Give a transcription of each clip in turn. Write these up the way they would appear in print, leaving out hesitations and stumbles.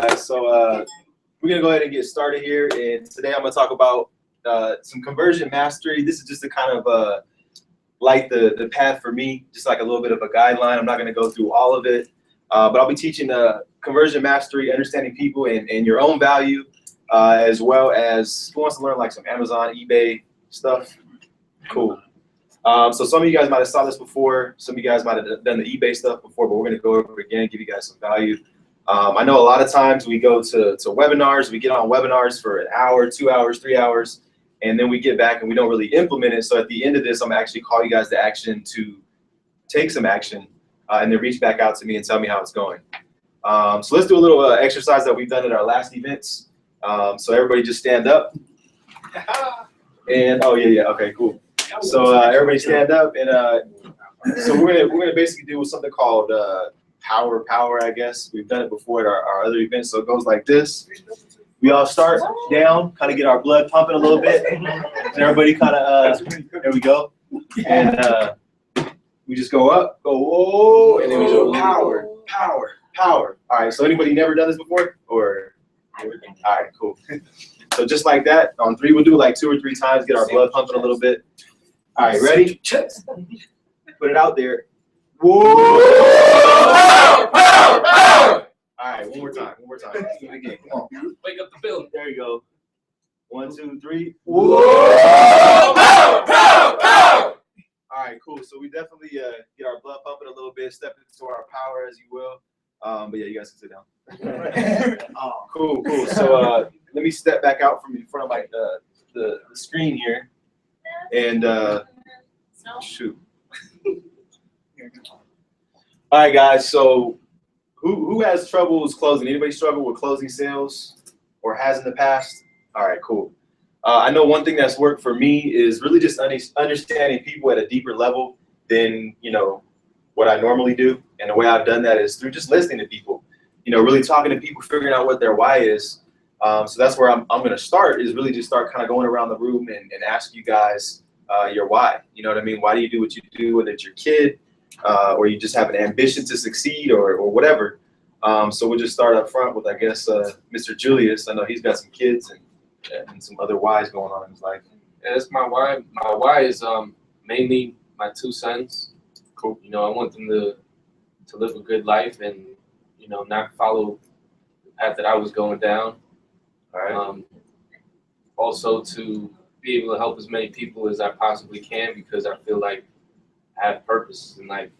guys, so we're gonna go ahead and get started here, and today I'm gonna talk about some conversion mastery. This is just a kind of like the path for me, just like a little bit of a guideline. I'm not gonna go through all of it, but I'll be teaching conversion mastery, understanding people and your own value, as well as who wants to learn like some Amazon, eBay stuff. Cool. So some of you guys might have saw this before. Some of you guys might have done the eBay stuff before, but we're gonna go over it again, give you guys some value. I know a lot of times we go to webinars, we get on webinars for an hour, 2 hours, 3 hours, and then we get back and we don't really implement it. So at the end of this, I'm gonna actually call you guys to action to take some action and then reach back out to me and tell me how it's going. So let's do a little exercise that we've done at our last events. So everybody just stand up. And oh yeah, okay, cool. So everybody stand up, and so we're gonna basically do something called power, I guess. We've done it before at our other events. So it goes like this. We all start down, kind of get our blood pumping a little bit. And everybody kind of, there we go. And we just go up, go, whoa, and then we go power. All right, so anybody never done this before? Or, all right, cool. So just like that, on 3, we'll do it like 2 or 3 times, get our blood pumping a little bit. All right, ready? Put it out there. Whoa! Power! All right, one more time. Let's do it again. Come on. Wake up the building. There you go. 1, 2, 3. Whoa! Power! All right, cool. So we definitely get our blood pumping a little bit, step into our power, as you will. But yeah, you guys can sit down. Cool. So let me step back out from in front of my the screen here, and shoot. All right, guys. So who has troubles closing? Anybody struggle with closing sales or has in the past? All right, cool. I know one thing that's worked for me is really just understanding people at a deeper level than what I normally do. And the way I've done that is through just listening to people, really talking to people, figuring out what their why is. So that's where I'm going to start, is really just start kind of going around the room and ask you guys your why. You know what I mean? Why do you do what you do, whether it's your kid or you just have an ambition to succeed or whatever. So we'll just start up front with, I guess, Mr. Julius. I know he's got some kids and some other whys going on in his life. Yeah, that's my why. My why is mainly my 2 sons. Cool. I want them to live a good life and not follow the path that I was going down. All right. Also to be able to help as many people as I possibly can, because I feel like I have purpose in life.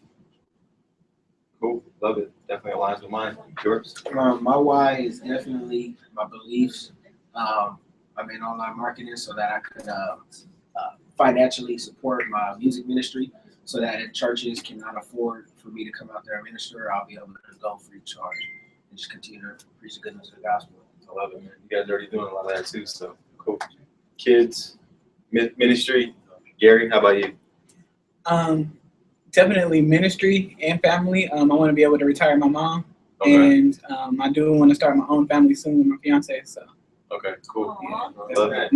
Cool. Love it. Definitely aligns with mine. Yours? My why is definitely my beliefs. I'm in online marketing so that I could financially support my music ministry, so that if churches cannot afford for me to come out there and minister, I'll be able to go free of charge and just continue to preach the goodness of the gospel. I love it, man. You guys are already doing a lot of that too, so cool. Kids, ministry. Gary, how about you? Definitely ministry and family. I want to be able to retire my mom, Okay. and I do want to start my own family soon with my fiance. So. Okay, cool. Yeah. Love it.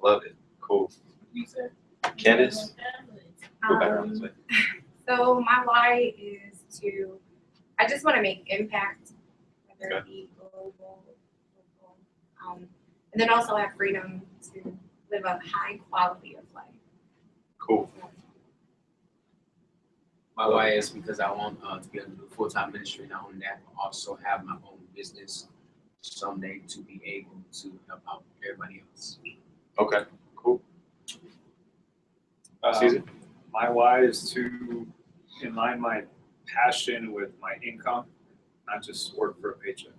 Love it. Cool. Candace? Go back around this way. So my why is I just want to make impact, whether it be global, local, and then also have freedom to live a high quality of life. Cool. My why is because I want to be able to do full-time ministry. Not only that, but also have my own business someday to be able to help out everybody else. Okay, cool. Caesar? My why is to align my passion with my income, not just work for a paycheck.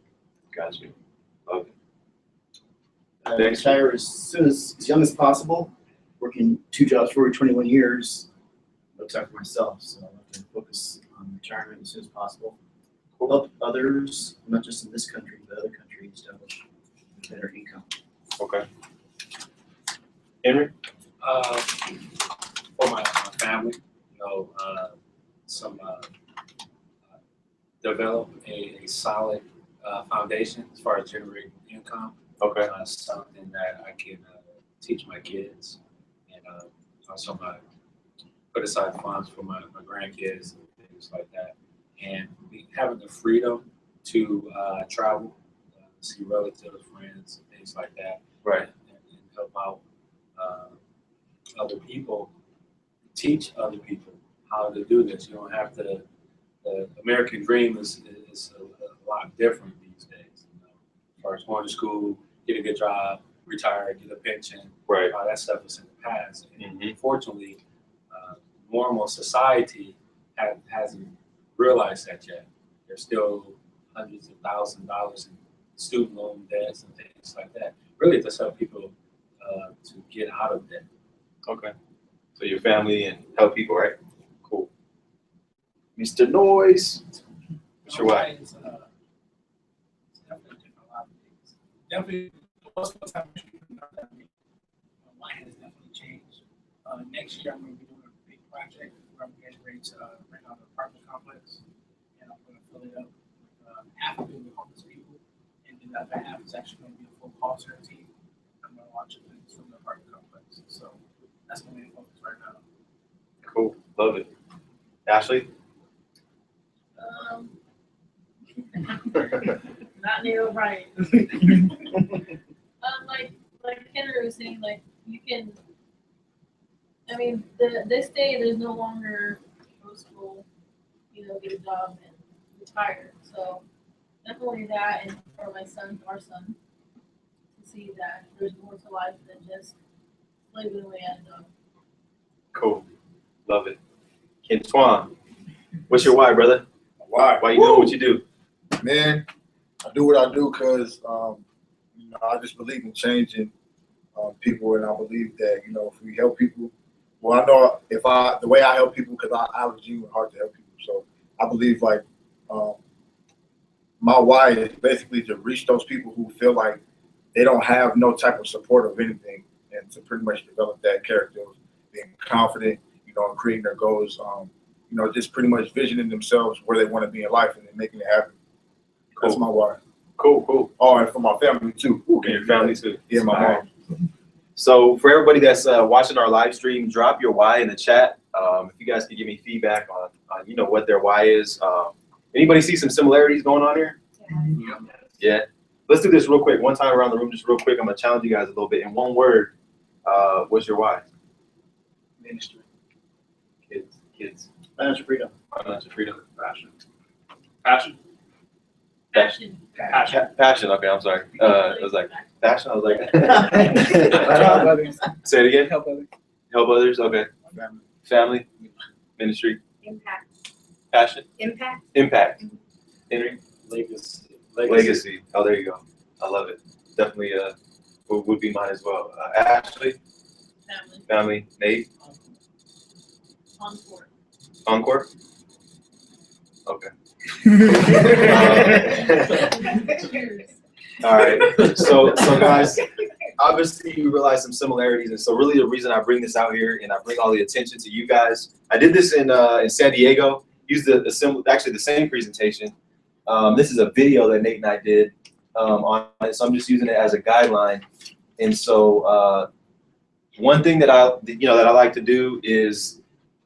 Got you. Love it. Retire as soon as young as possible. Working 2 jobs for 21 years. No time for myself, so I like to focus on retirement as soon as possible. Help others, not just in this country, but other countries, establish better income. Okay. Henry? For my family, develop a solid foundation as far as generating income. Okay. Something that I can teach my kids, and also put aside funds for my grandkids and things like that. And having the freedom to travel see relatives, friends, things like that. Right. And help out other people, teach other people how to do this. You don't have to. The American dream is a lot different these days. You know, as far as going to school, get a good job, retire, get a pension. Right. All that stuff is in the past. And Mhm. unfortunately, normal society hasn't realized that yet. There's still hundreds of thousands of dollars in student loan debts and things like that. Really, to help people to get out of debt. Okay. So your family and help people, right? Cool. Mr. Noise. What's your why? It's definitely different, a lot of things. Definitely, most of the time, my why has definitely changed. Next year, I'm going to be doing a big project where I'm getting ready to rent out an apartment complex, and I'm going to fill it up with half of it with homeless people, and then the other half is actually going to be a full call center team. I'm going to launch things from the apartment complex, so that's my main focus right now. Cool. Love it. Ashley? Not Neil O'Brien. Like Henry was saying, like you can. I mean, this day there's no longer go to school, get a job and retire. So definitely that, and for my son, our son, to see that there's more to life than just slaving away at a job. Cool. Love it. Kentuan, what's your why, brother? Why? Why you doing what you do? Man, I do what I do because I just believe in changing people, and I believe that if we help people, well, I know the way I help people, because I have a genuine heart to help people. So I believe my why is basically to reach those people who feel like they don't have no type of support of anything, and to pretty much develop that character of being confident, and creating their goals. Just pretty much visioning themselves where they want to be in life and then making it happen. Cool. That's my why. Cool. Oh, and for my family too. And your family too. Yeah, my All mom. So for everybody that's watching our live stream, drop your why in the chat. If you guys could give me feedback on what their why is. Anybody see some similarities going on here? Yeah. Let's do this real quick. One time around the room, just real quick. I'm gonna challenge you guys a little bit. In one word, what's your why? Ministry. Kids. Financial freedom. Financial freedom. Passion. Passion. Okay, I'm sorry. It was like passion. I was like. Help others. Say it again. Help others. Help others. Okay. Family. Ministry. Impact. Passion. Impact. Henry. Legacy. Oh, there you go. I love it. Definitely would be mine as well. Ashley. Family. Nate. Encore. Okay. All right. So guys, obviously you realize some similarities, and so really the reason I bring this out here and I bring all the attention to you guys, I did this in San Diego. Used the same presentation. This is a video that Nate and I did on it, so I'm just using it as a guideline. And so one thing that I like to do is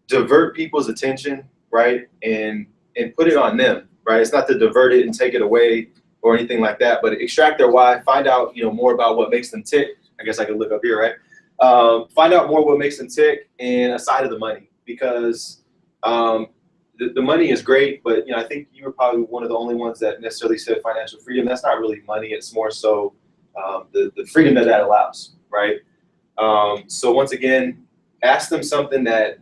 divert people's attention, right, and put it on them, right? It's not to divert it and take it away or anything like that, but extract their why, find out more about what makes them tick. I guess I could look up here, right? Find out more what makes them tick, and aside of the money, because the money is great, but I think you were probably one of the only ones that necessarily said financial freedom. That's not really money. It's more so the freedom that allows, right? So once again, ask them something that,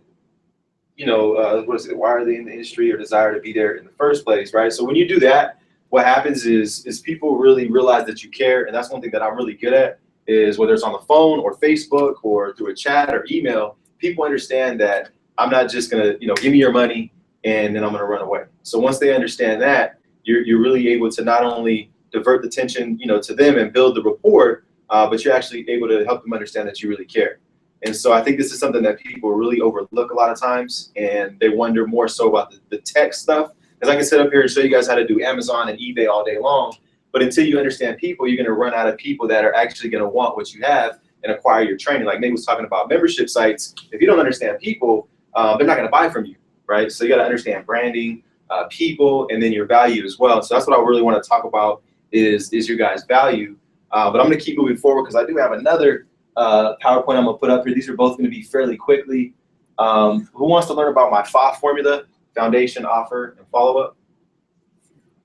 what is it? Why are they in the industry, or desire to be there in the first place, right? So when you do that, what happens is people really realize that you care, and that's one thing that I'm really good at. Is whether it's on the phone or Facebook or through a chat or email, people understand that I'm not just gonna, give me your money and then I'm gonna run away. So once they understand that, you're really able to not only divert the attention, to them and build the rapport, but you're actually able to help them understand that you really care. And so I think this is something that people really overlook a lot of times, and they wonder more so about the tech stuff. Because I can sit up here and show you guys how to do Amazon and eBay all day long, but until you understand people, you're gonna run out of people that are actually gonna want what you have and acquire your training. Like Nate was talking about membership sites. If you don't understand people, they're not gonna buy from you, right? So you gotta understand branding, people, and then your value as well. So that's what I really wanna talk about is your guys' value. But I'm going to keep moving forward because I do have another PowerPoint I'm going to put up here. These are both going to be fairly quickly. Who wants to learn about my FOF formula, foundation, offer, and follow-up?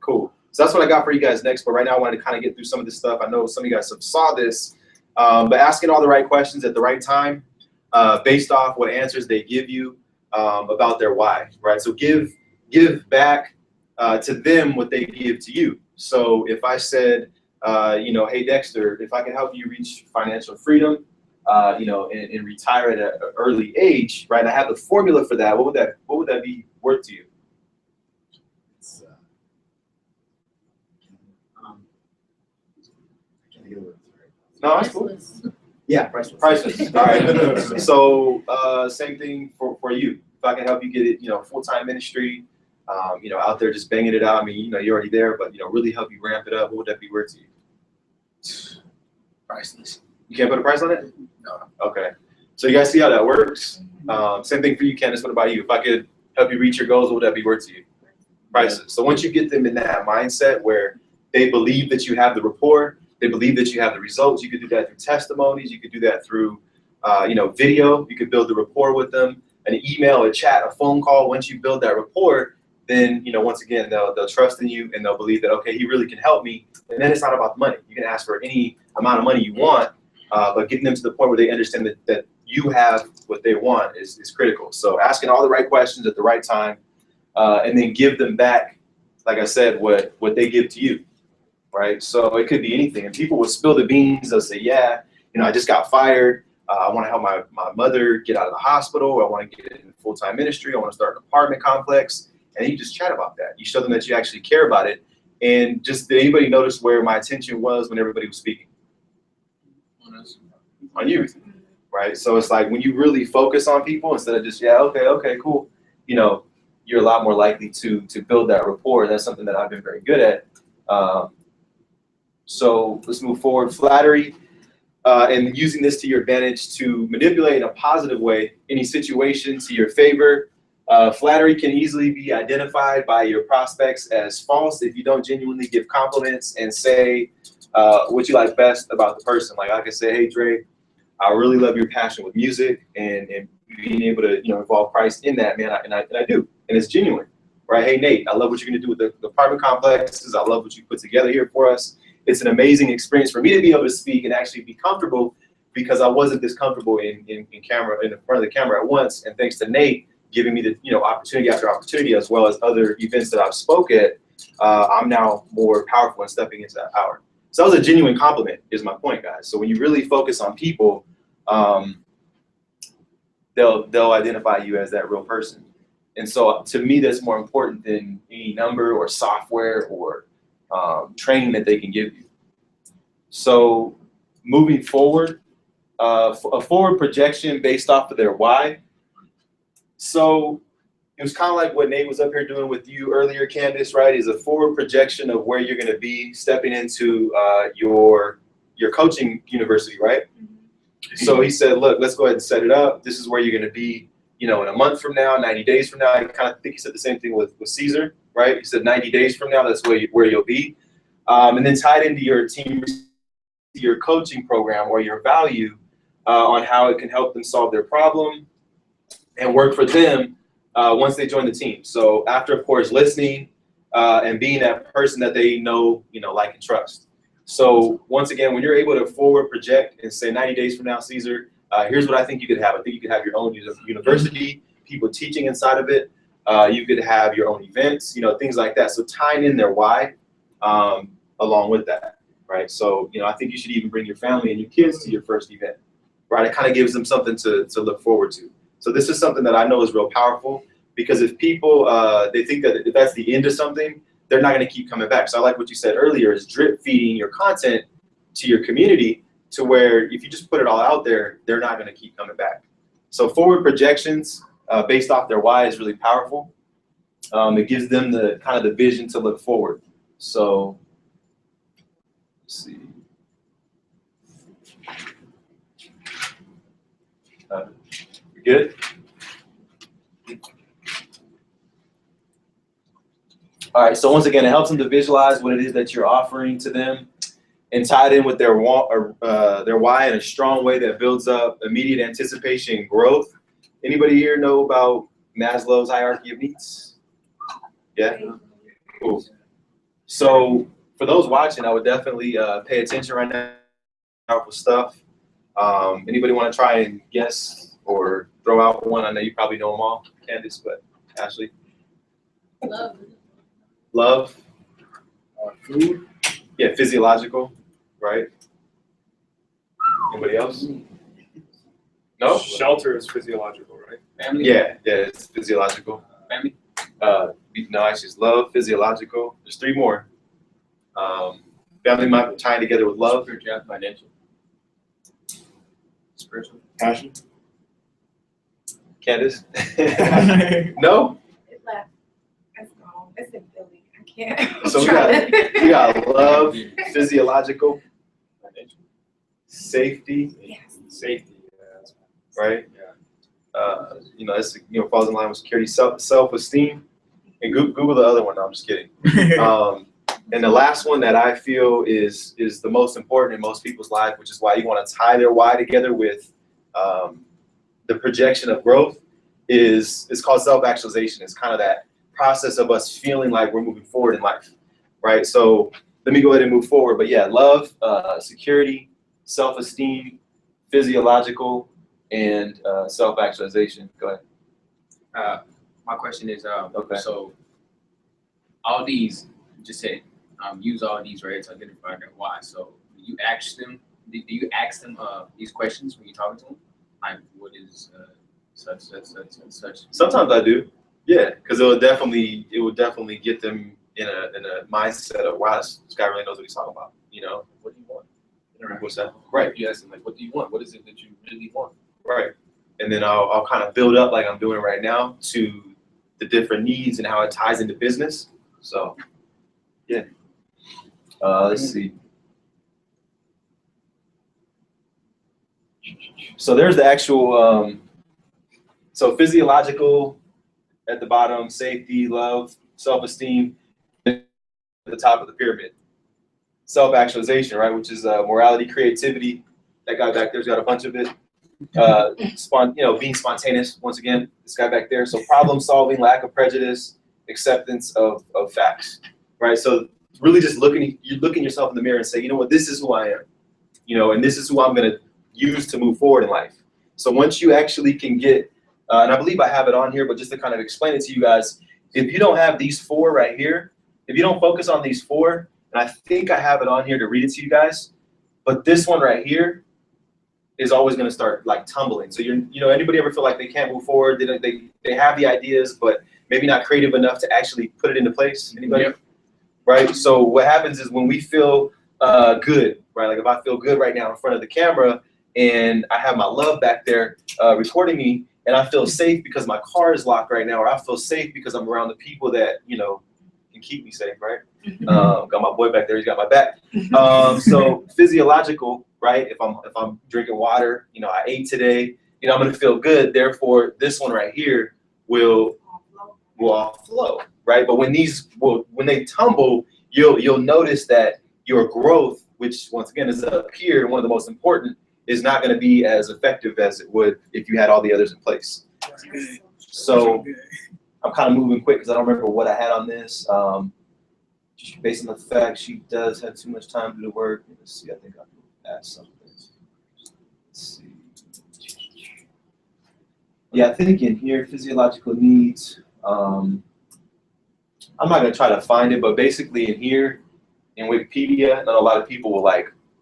Cool. So that's what I got for you guys next. But right now I wanted to kind of get through some of this stuff. I know some of you guys have saw this, but asking all the right questions at the right time based off what answers they give you about their why, right? So give back to them what they give to you. So if I said, you know, hey Dexter, if I can help you reach financial freedom, you know, and retire at an early age, right? I have the formula for that. What would that be worth to you? It's, I can't think of the word. No, that's cool. Priceless. Yeah, priceless. Priceless. All right. So same thing for you. If I can help you get it, you know, full-time ministry, you know, out there just banging it out. I mean, you know, you're already there, but you know, really help you ramp it up. What would that be worth to you? Priceless. You can't put a price on it? No. Okay. So you guys see how that works? Same thing for you, Candace. What about you? If I could help you reach your goals, what would that be worth to you? Priceless. So once you get them in that mindset where they believe that you have the rapport, they believe that you have the results, you could do that through testimonies, you could do that through, you know, video, you could build the rapport with them, an email, a chat, a phone call. Once you build that rapport, then, you know, once again, they'll trust in you and they'll believe that, okay, he really can help me. And then it's not about the money. You can ask for any amount of money you want, but getting them to the point where they understand that you have what they want is critical. So asking all the right questions at the right time, and then give them back, like I said, what they give to you, right? So it could be anything. And people will spill the beans. They'll say, yeah, you know, I just got fired. I want to help my mother get out of the hospital. I want to get in full-time ministry. I want to start an apartment complex. And then you just chat about that. You show them that you actually care about it. And just, did anybody notice where my attention was when everybody was speaking? On you, right? So it's like when you really focus on people instead of just, yeah, okay, cool. You know, you're a lot more likely to build that rapport. And that's something that I've been very good at. So let's move forward. Flattery. And using this to your advantage to manipulate in a positive way any situation to your favor. Flattery can easily be identified by your prospects as false if you don't genuinely give compliments and say what you like best about the person. Like I can say, hey Dre, I really love your passion with music and being able to, you know, involve Christ in that, man, and I do, and it's genuine, right? Hey Nate, I love what you're gonna do with the apartment complexes. I love what you put together here for us. It's an amazing experience for me to be able to speak and actually be comfortable because I wasn't this comfortable in front of the camera at once. And thanks to Nate giving me the, you know, opportunity after opportunity, as well as other events that I've spoke at, I'm now more powerful in stepping into that power. So that was a genuine compliment, is my point, guys. So when you really focus on people, they'll identify you as that real person. And so to me, that's more important than any number or software or training that they can give you. So moving forward, a forward projection based off of their why. So it was kind of like what Nate was up here doing with you earlier, Candace, right? Is a forward projection of where you're going to be stepping into your coaching university, right? So he said, look, let's go ahead and set it up. This is where you're going to be, you know, in a month from now, 90 days from now. I kind of think he said the same thing with Caesar, right? He said 90 days from now, that's where you'll be. And then tied into your team, your coaching program or your value on how it can help them solve their problem and work for them once they join the team. So after, of course, listening and being that person that they know, you know, like and trust. So once again, when you're able to forward project and say 90 days from now, Caesar, here's what I think you could have. I think you could have your own university, people teaching inside of it. You could have your own events, you know, things like that. So tying in their why along with that, right? So, you know, I think you should even bring your family and your kids to your first event, right? It kind of gives them something to look forward to. So this is something that I know is real powerful because if people, they think that if that's the end of something, they're not going to keep coming back. So I like what you said earlier is drip feeding your content to your community to where if you just put it all out there, they're not going to keep coming back. So forward projections based off their why is really powerful. It gives them the kind of the vision to look forward. So let's see. You good? All right, so once again, it helps them to visualize what it is that you're offering to them and tie it in with their why in a strong way that builds up immediate anticipation and growth. Anybody here know about Maslow's hierarchy of needs? Yeah? Cool. So for those watching, I would definitely pay attention right now. Powerful stuff. Anybody want to try and guess or throw out one? I know you probably know them all, Candace, but Ashley? Love. Love? Food. Yeah, physiological, right? Anybody else? No? Shelter is physiological, right? Family. Yeah, it's physiological. Family. No, actually, it's love, physiological. There's three more. Family might be tying together with love. Spiritual, financial. Spiritual. Passion. Candace? No? It left. It's gone. It's in Philly. I can't. So we got love, physiological, safety, Yes. Safety. right? It's falls in line with security, self-esteem, and Google the other one. No, I'm just kidding. And the last one that I feel is the most important in most people's life, which is why you want to tie their why together with the projection of growth, is called self-actualization. It's kind of that process of us feeling like we're moving forward in life, right? So let me go ahead and move forward. But yeah, love, security, self-esteem, physiological, and self-actualization. Go ahead. My question is, Okay. so all these, just said, use all these, right, to identify their why. So do you ask them these questions when you're talking to them? Like, what is such. Sometimes I do, yeah, because it would definitely get them in a mindset of, wow, this guy really knows what he's talking about. What do you want? What's that? Right. You ask them, like, what do you want? What is it that you really want? Right. And then I'll kind of build up like I'm doing right now to the different needs and how it ties into business. So, yeah. Let's see. So there's the actual, so physiological at the bottom, safety, love, self-esteem at the top of the pyramid. Self-actualization, right, which is morality, creativity. That guy back there's got a bunch of it. Being spontaneous, once again, this guy back there. So problem solving, lack of prejudice, acceptance of facts, right? So really just looking yourself in the mirror and say, you know what, this is who I am, and this is who I'm going to use to move forward in life. So once you actually can get, and I believe I have it on here, but just to kind of explain it to you guys, if you don't have these four right here, if you don't focus on these four, and I think I have it on here to read it to you guys, but this one right here is always going to start like tumbling. So anybody ever feel like they can't move forward? They have the ideas, but maybe not creative enough to actually put it into place. Anybody? Yep. Right. So what happens is when we feel good, right? Like if I feel good right now in front of the camera, and I have my love back there recording me, and I feel safe because my car is locked right now, or I feel safe because I'm around the people that can keep me safe, right? Got my boy back there; he's got my back. So physiological, right? If I'm drinking water, I ate today, I'm gonna feel good. Therefore, this one right here will all flow, right? But when they tumble, you'll notice that your growth, which once again is up here, one of the most important, is not going to be as effective as it would if you had all the others in place. So I'm kind of moving quick because I don't remember what I had on this. Based on the fact she does have too much time to do the work. Let's see, I think I can add something. Let's see. Yeah, I think in here, physiological needs. I'm not going to try to find it, but basically in here, in Wikipedia, not a lot of people will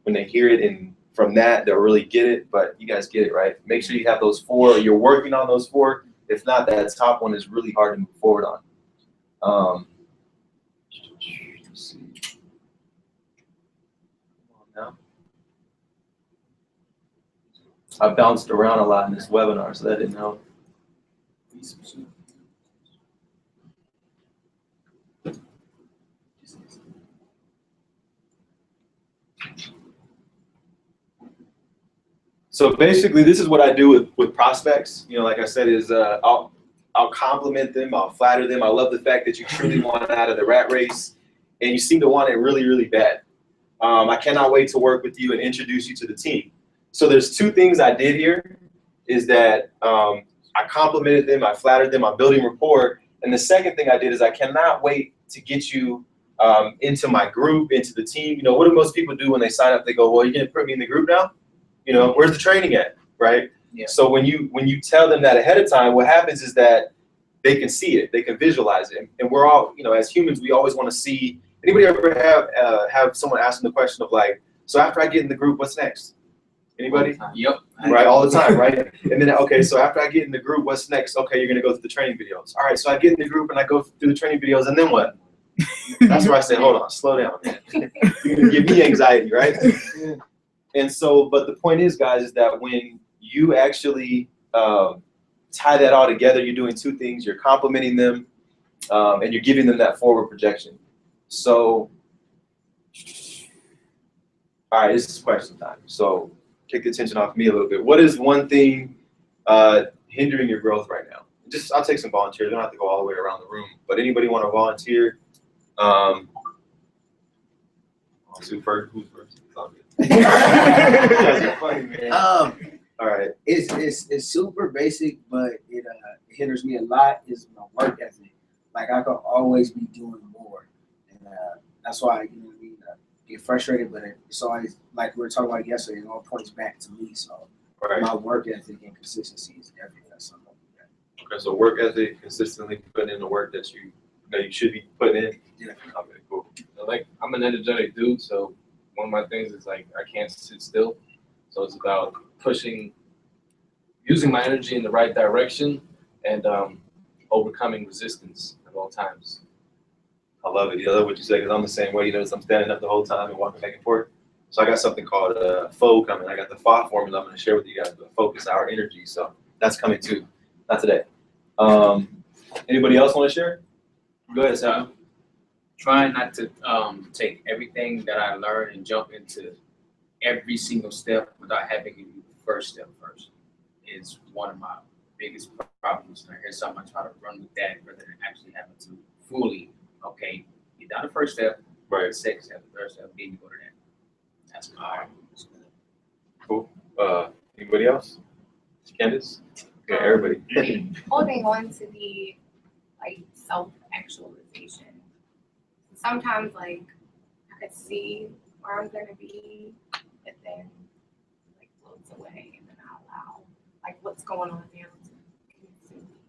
when they hear it and from that, they'll really get it, but you guys get it, right? Make sure you have those four, or you're working on those four. If not, that top one is really hard to move forward on. Let's see. Come on now. I bounced around a lot in this webinar, so that didn't help. So basically, this is what I do with prospects. Like I said, is I'll I'll compliment them, I'll flatter them. I love the fact that you truly want out of the rat race, and you seem to want it really, really bad. I cannot wait to work with you and introduce you to the team. So there's two things I did here, is that I complimented them, I flattered them, I'm building rapport. And the second thing I did is I cannot wait to get you into my group, into the team. You know, what do most people do when they sign up? They go, well, you're gonna put me in the group now? You know, where's the training at, right? Yeah. So when you tell them that ahead of time, what happens is that they can see it, they can visualize it. And we're all, you know, as humans, we always wanna see. Anybody ever have someone ask them the question of like, so after I get in the group, what's next? Anybody? Yep. Right, all the time, right? And then, okay, so after I get in the group, what's next? Okay, you're gonna go through the training videos. All right, so I get in the group and I go through the training videos, and then what? That's where I say, hold on, slow down, man. You're gonna give me anxiety, right? And so, but the point is, guys, is that when you actually tie that all together, you're doing two things. You're complimenting them, and you're giving them that forward projection. So, all right, this is question time. So, take the attention off me a little bit. What is one thing hindering your growth right now? Just, I'll take some volunteers. We don't have to go all the way around the room. But anybody want to volunteer? Who's first? You guys are funny, man. All right. It's super basic, but it hinders me a lot. Is my work ethic. Like I could always be doing more, and that's why you know what I mean. Get frustrated, but it's always like we were talking about yesterday. It all points back to me. So my work ethic and consistency is definitely something. Okay, so work ethic, consistently putting in the work that you know you should be putting in. Yeah. Okay, cool. So, like, I'm an energetic dude, so one of my things is like I can't sit still. So it's about pushing, using my energy in the right direction, and overcoming resistance at all times. I love it. I love what you say, because I'm the same way. You notice I'm standing up the whole time and walking back and forth. So I got something called FO coming. I got the FO formula I'm going to share with you guys, the focus, our energy. So that's coming too. Not today. Anybody else want to share? Go ahead, Sam. Trying not to take everything that I learned and jump into every single step without having to do the first step first is one of my biggest problems. And here's something I try to run with that rather than actually having to fully, okay, you done the first step, Right. the second step, the third step, then you go to that. That's my Cool. Anybody else? Candace? Okay, everybody. Holding on to the like self-actualization. Sometimes like I could see where I'm gonna be, but then like floats away, and then I'll allow like what's going on now to consume me.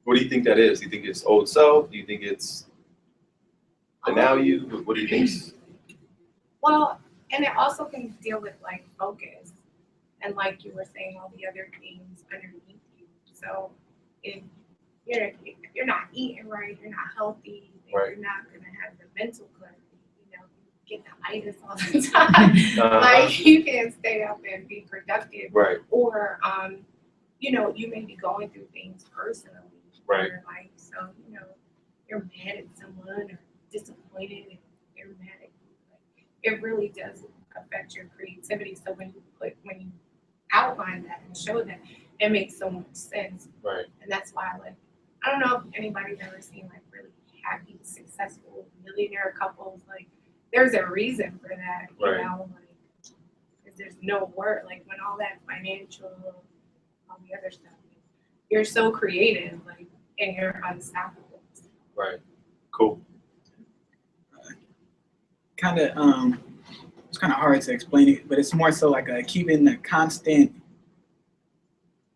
What do you think that is? Do you think it's old self? Do you think it's the now you? What do you think? Well, and it also can deal with like focus and like you were saying, all the other things underneath you. So if you're not eating right, you're not healthy, then Right. you're not gonna have the mental clarity. You know, you get the itis all the time. Like you can't stay up and be productive. Right. Or you know, you may be going through things personally Right. in your life. So, you know, you're mad at someone or disappointed and you're mad at you. Like, it really does affect your creativity. So when you outline that and show that, it makes so much sense. Right. And that's why, like, I don't know if anybody's ever seen like really happy, successful millionaire couples. Like, there's a reason for that, you Right. know, like, because there's no work. Like, when all that financial, all the other stuff, you're so creative, like, and you're unstoppable. Right. Cool. Kind of, it's kind of hard to explain it, but it's more so like keeping the constant,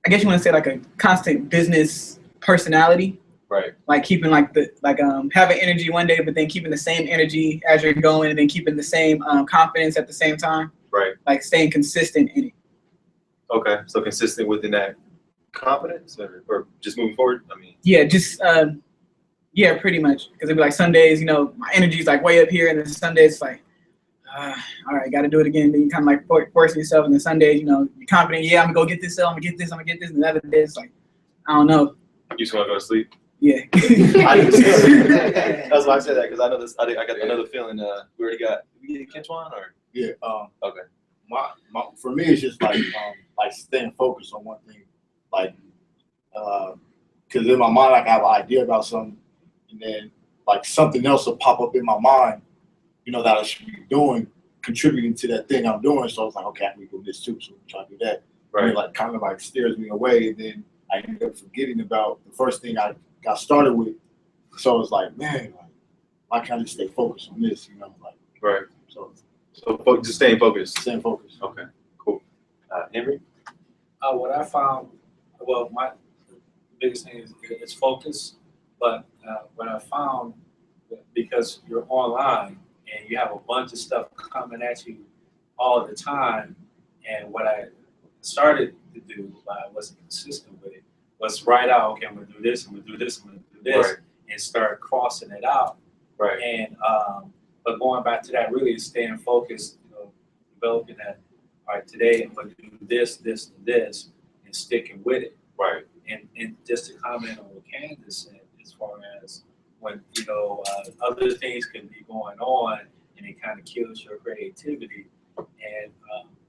I guess you want to say like a constant business personality. Right. Like keeping having energy one day, but then keeping the same energy as you're going, and then keeping the same confidence at the same time. Right. Like staying consistent in it. Okay. So consistent within that confidence, or just moving forward. I mean. Yeah, just yeah, pretty much. Because it'd be like some days, you know, my energy's like way up here, and then some days it's like, all right, got to do it again. Then you kind of like forcing yourself, and then some days, you know, you're confident. Yeah, I'm gonna go get this. I'm gonna get this. I'm gonna get this. And the other days, it's like, I don't know. You just want to go to sleep. Yeah. That's why I said that, because I know this. I got another feeling. We already got. Did we get Kenchwan or? Yeah. Okay. My for me, it's just like staying focused on one thing. Like because in my mind, like I have an idea about something, and then like something else will pop up in my mind, you know, that I should be doing, contributing to that thing I'm doing. So I was like, okay, I can do this too, so I'm trying to do that. And it like kind of like steers me away, and then I ended up forgetting about the first thing I got started with. So I was like, man, like, why can't I just stay focused on this, you know? Like, Right. so Just staying focused. staying focused. Okay, cool. Henry? What I found, well, my biggest thing is focus, but what I found, because you're online and you have a bunch of stuff coming at you all the time, and what I started to do, but I wasn't consistent with it, was write out, okay, I'm gonna do this, I'm gonna do this, I'm gonna do this, Right. and start crossing it out. Right. And but going back to that, really is staying focused, you know, developing that. All right, today I'm going to do this, this, and this, and sticking with it. Right. And just to comment on what Candace said, as far as when, you know, other things can be going on and it kind of kills your creativity. And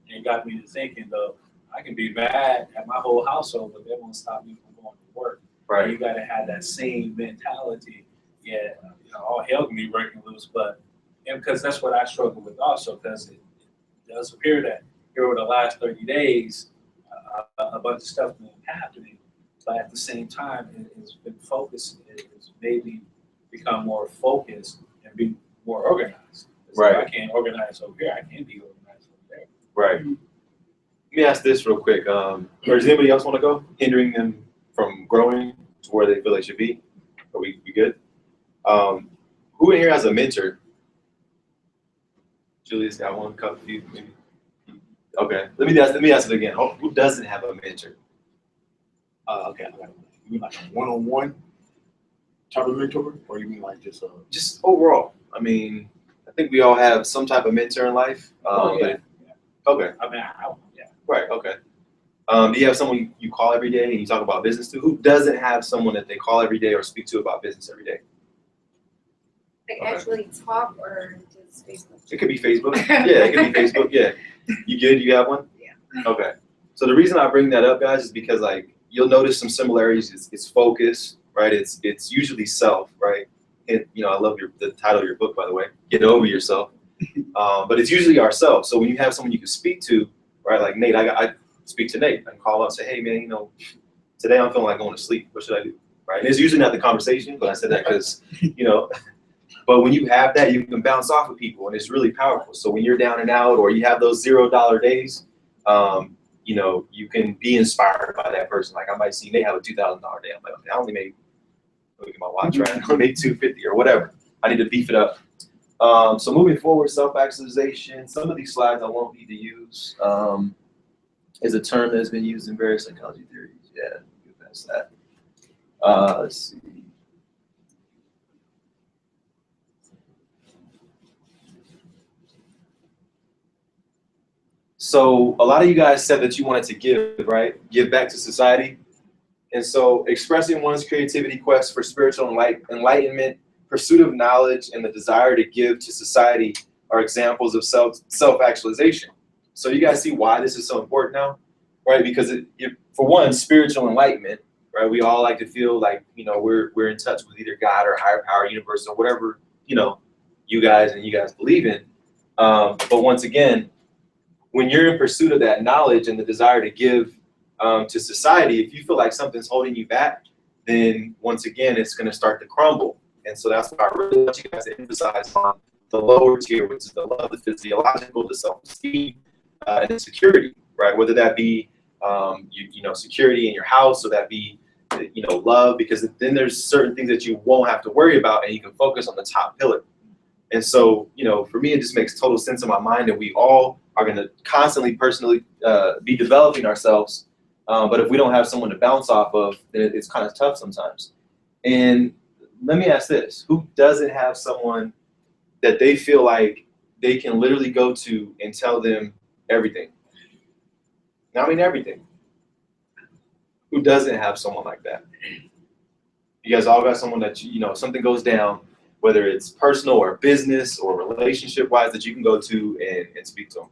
it got me to thinking, though, I can be mad at my whole household, but that won't stop me from going to work. Right. And you got to have that same mentality. Yeah, you know, all hell can be breaking loose, but and because that's what I struggle with also, because it does appear that here over the last 30 days, a bunch of stuff been happening, but at the same time, it's been focused. It's maybe become more focused and be more organized. Right. If I can't organize over here, I can be organized over there. Right. Let me ask this real quick. Or does anybody else want to go? Hindering them from growing to where they feel they should be? Are we good? Who in here has a mentor? Julia's got one, couple few, maybe. Okay, let me ask it again. Who doesn't have a mentor? Okay, you mean like a one-on-one type of mentor, or you mean like Just overall. I mean, I think we all have some type of mentor in life. Yeah. Okay. I mean, yeah. Right. Okay. Do you have someone you call every day and you talk about business to? Who doesn't have someone that they call every day or speak to about business every day? Like Okay. actually talk or just Facebook? It could be Facebook. Yeah, it could be Facebook. Yeah. You good? You got one? Yeah. Okay. So the reason I bring that up, guys, is because like you'll notice some similarities. It's focus, right? It's usually self, right? And you know, I love the title of your book, by the way. Get over yourself. But it's usually ourselves. So when you have someone you can speak to, right? Like Nate, I speak to Nate. I can call up and say, hey man, you know, today I'm feeling like going to sleep. What should I do? Right? And it's usually not the conversation, but I said that because, you know. But when you have that, you can bounce off with people, and it's really powerful. So when you're down and out, or you have those $0 days, you know, you can be inspired by that person. Like I might see Nate have a $2,000 day. I'm like, okay, I only made, look at my watch, right? I only made $250 or whatever. I need to beef it up. So moving forward, self-actualization. Some of these slides I won't need to use. Is a term that has been used in various psychology theories. Yeah, that's that. Let's see. So a lot of you guys said that you wanted to give, right? Give back to society. And so expressing one's creativity, quest for spiritual enlightenment, pursuit of knowledge, and the desire to give to society are examples of self-actualization. So you guys see why this is so important now, right? Because for one, spiritual enlightenment, right? We all like to feel like, you know, we're in touch with either God or higher power, universe, or whatever, you know, you guys believe in. But once again, when you're in pursuit of that knowledge and the desire to give to society, if you feel like something's holding you back, then once again, it's going to start to crumble. And so that's why I really want you guys to emphasize on the lower tier, which is the love, the physiological, the self-esteem, and the security, right? Whether that be, you know, security in your house, or that be, you know, love, because then there's certain things that you won't have to worry about, and you can focus on the top pillar. And so, you know, for me, it just makes total sense in my mind that we all are going to constantly, personally be developing ourselves. But if we don't have someone to bounce off of, then it's kind of tough sometimes. And let me ask this. Who doesn't have someone that they feel like they can literally go to and tell them everything? Now, I mean everything. Who doesn't have someone like that? You guys all got someone that, you know, if something goes down, whether it's personal or business or relationship-wise, that you can go to and speak to them.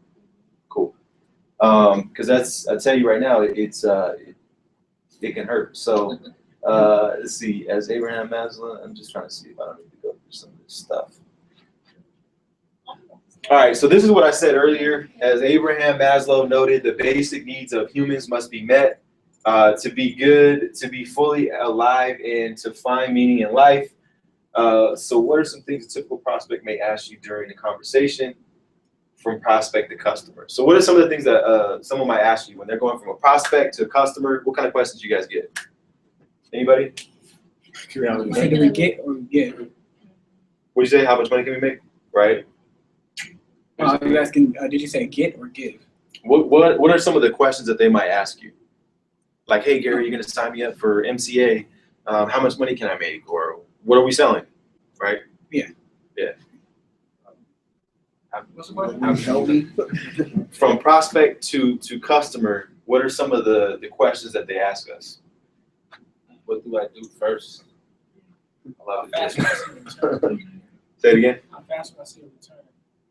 Cool. Because I tell you right now, it can hurt. So Let's see, as Abraham Maslow, I'm just trying to see if I don't need to go through some of this stuff. All right, so this is what I said earlier. As Abraham Maslow noted, the basic needs of humans must be met to be good, to be fully alive, and to find meaning in life. So what are some things a typical prospect may ask you during the conversation from prospect to customer? So what are some of the things that someone might ask you when they're going from a prospect to a customer? What kind of questions do you guys get? Anybody? What do we get or get? What'd you say? How much money can we make? Right? I was asking, did you say get or give? What are some of the questions that they might ask you? Like, hey, Gary, you're going to sign me up for MCA. How much money can I make? Or what are we selling? Right? Yeah. Yeah. What's the question? From prospect to customer, what are some of the questions that they ask us? What do I do first? How fast will I see a return? Say it again. How fast will I see a return?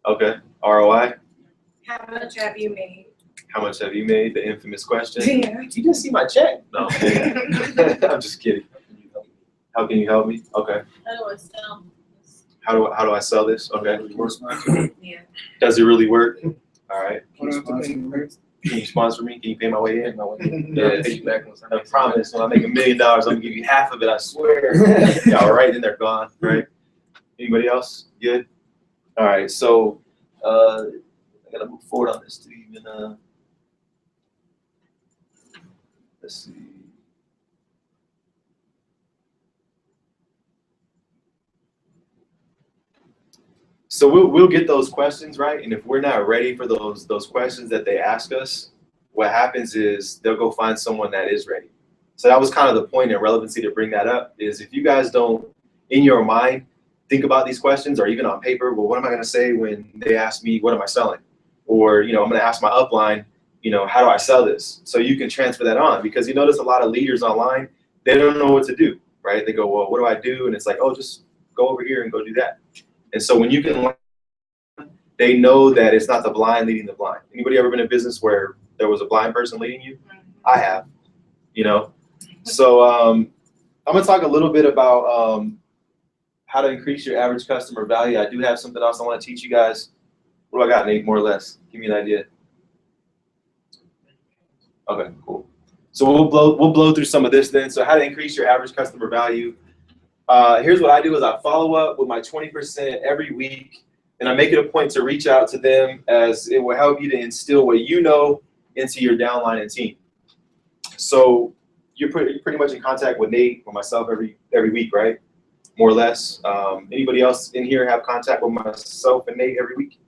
Okay. ROI. How much have you made? How much have you made? The infamous question. Yeah. You didn't see my check. No. I'm just kidding. How can you help me? Okay. How do I sell this? How do I sell this? Okay. Yeah. Does it really work? All right. What do I have to pay first? Can you sponsor me? Can you pay my way in? Yeah, pay you back I promise. When I make $1 million, I'm gonna give you half of it. I swear. Yeah, all right. Then they're gone. Right. Anybody else? Good. All right. So I gotta move forward on this to even. Let's see. So we'll get those questions, right? And if we're not ready for those questions that they ask us, what happens is they'll go find someone that is ready. So that was kind of the point and relevancy to bring that up, is if you guys don't, in your mind, think about these questions, or even on paper, well, what am I gonna say when they ask me, what am I selling? Or, I'm gonna ask my upline, how do I sell this? So you can transfer that on, because you notice a lot of leaders online, they don't know what to do, right? They go, well, what do I do? And it's like, oh, just go over here and go do that. And so when you can learn, they know that it's not the blind leading the blind. Anybody ever been in business where there was a blind person leading you? I have, So I'm gonna talk a little bit about how to increase your average customer value. I do have something else I want to teach you guys. What do I got, Nate, more or less? Give me an idea. Okay, cool. So we'll blow through some of this then. So how to increase your average customer value. Here's what I do is I follow up with my 20% every week, and I make it a point to reach out to them, as it will help you to instill what you know into your downline and team. So you're pretty much in contact with Nate or myself every week, right? More or less. Anybody else in here have contact with myself and Nate every week?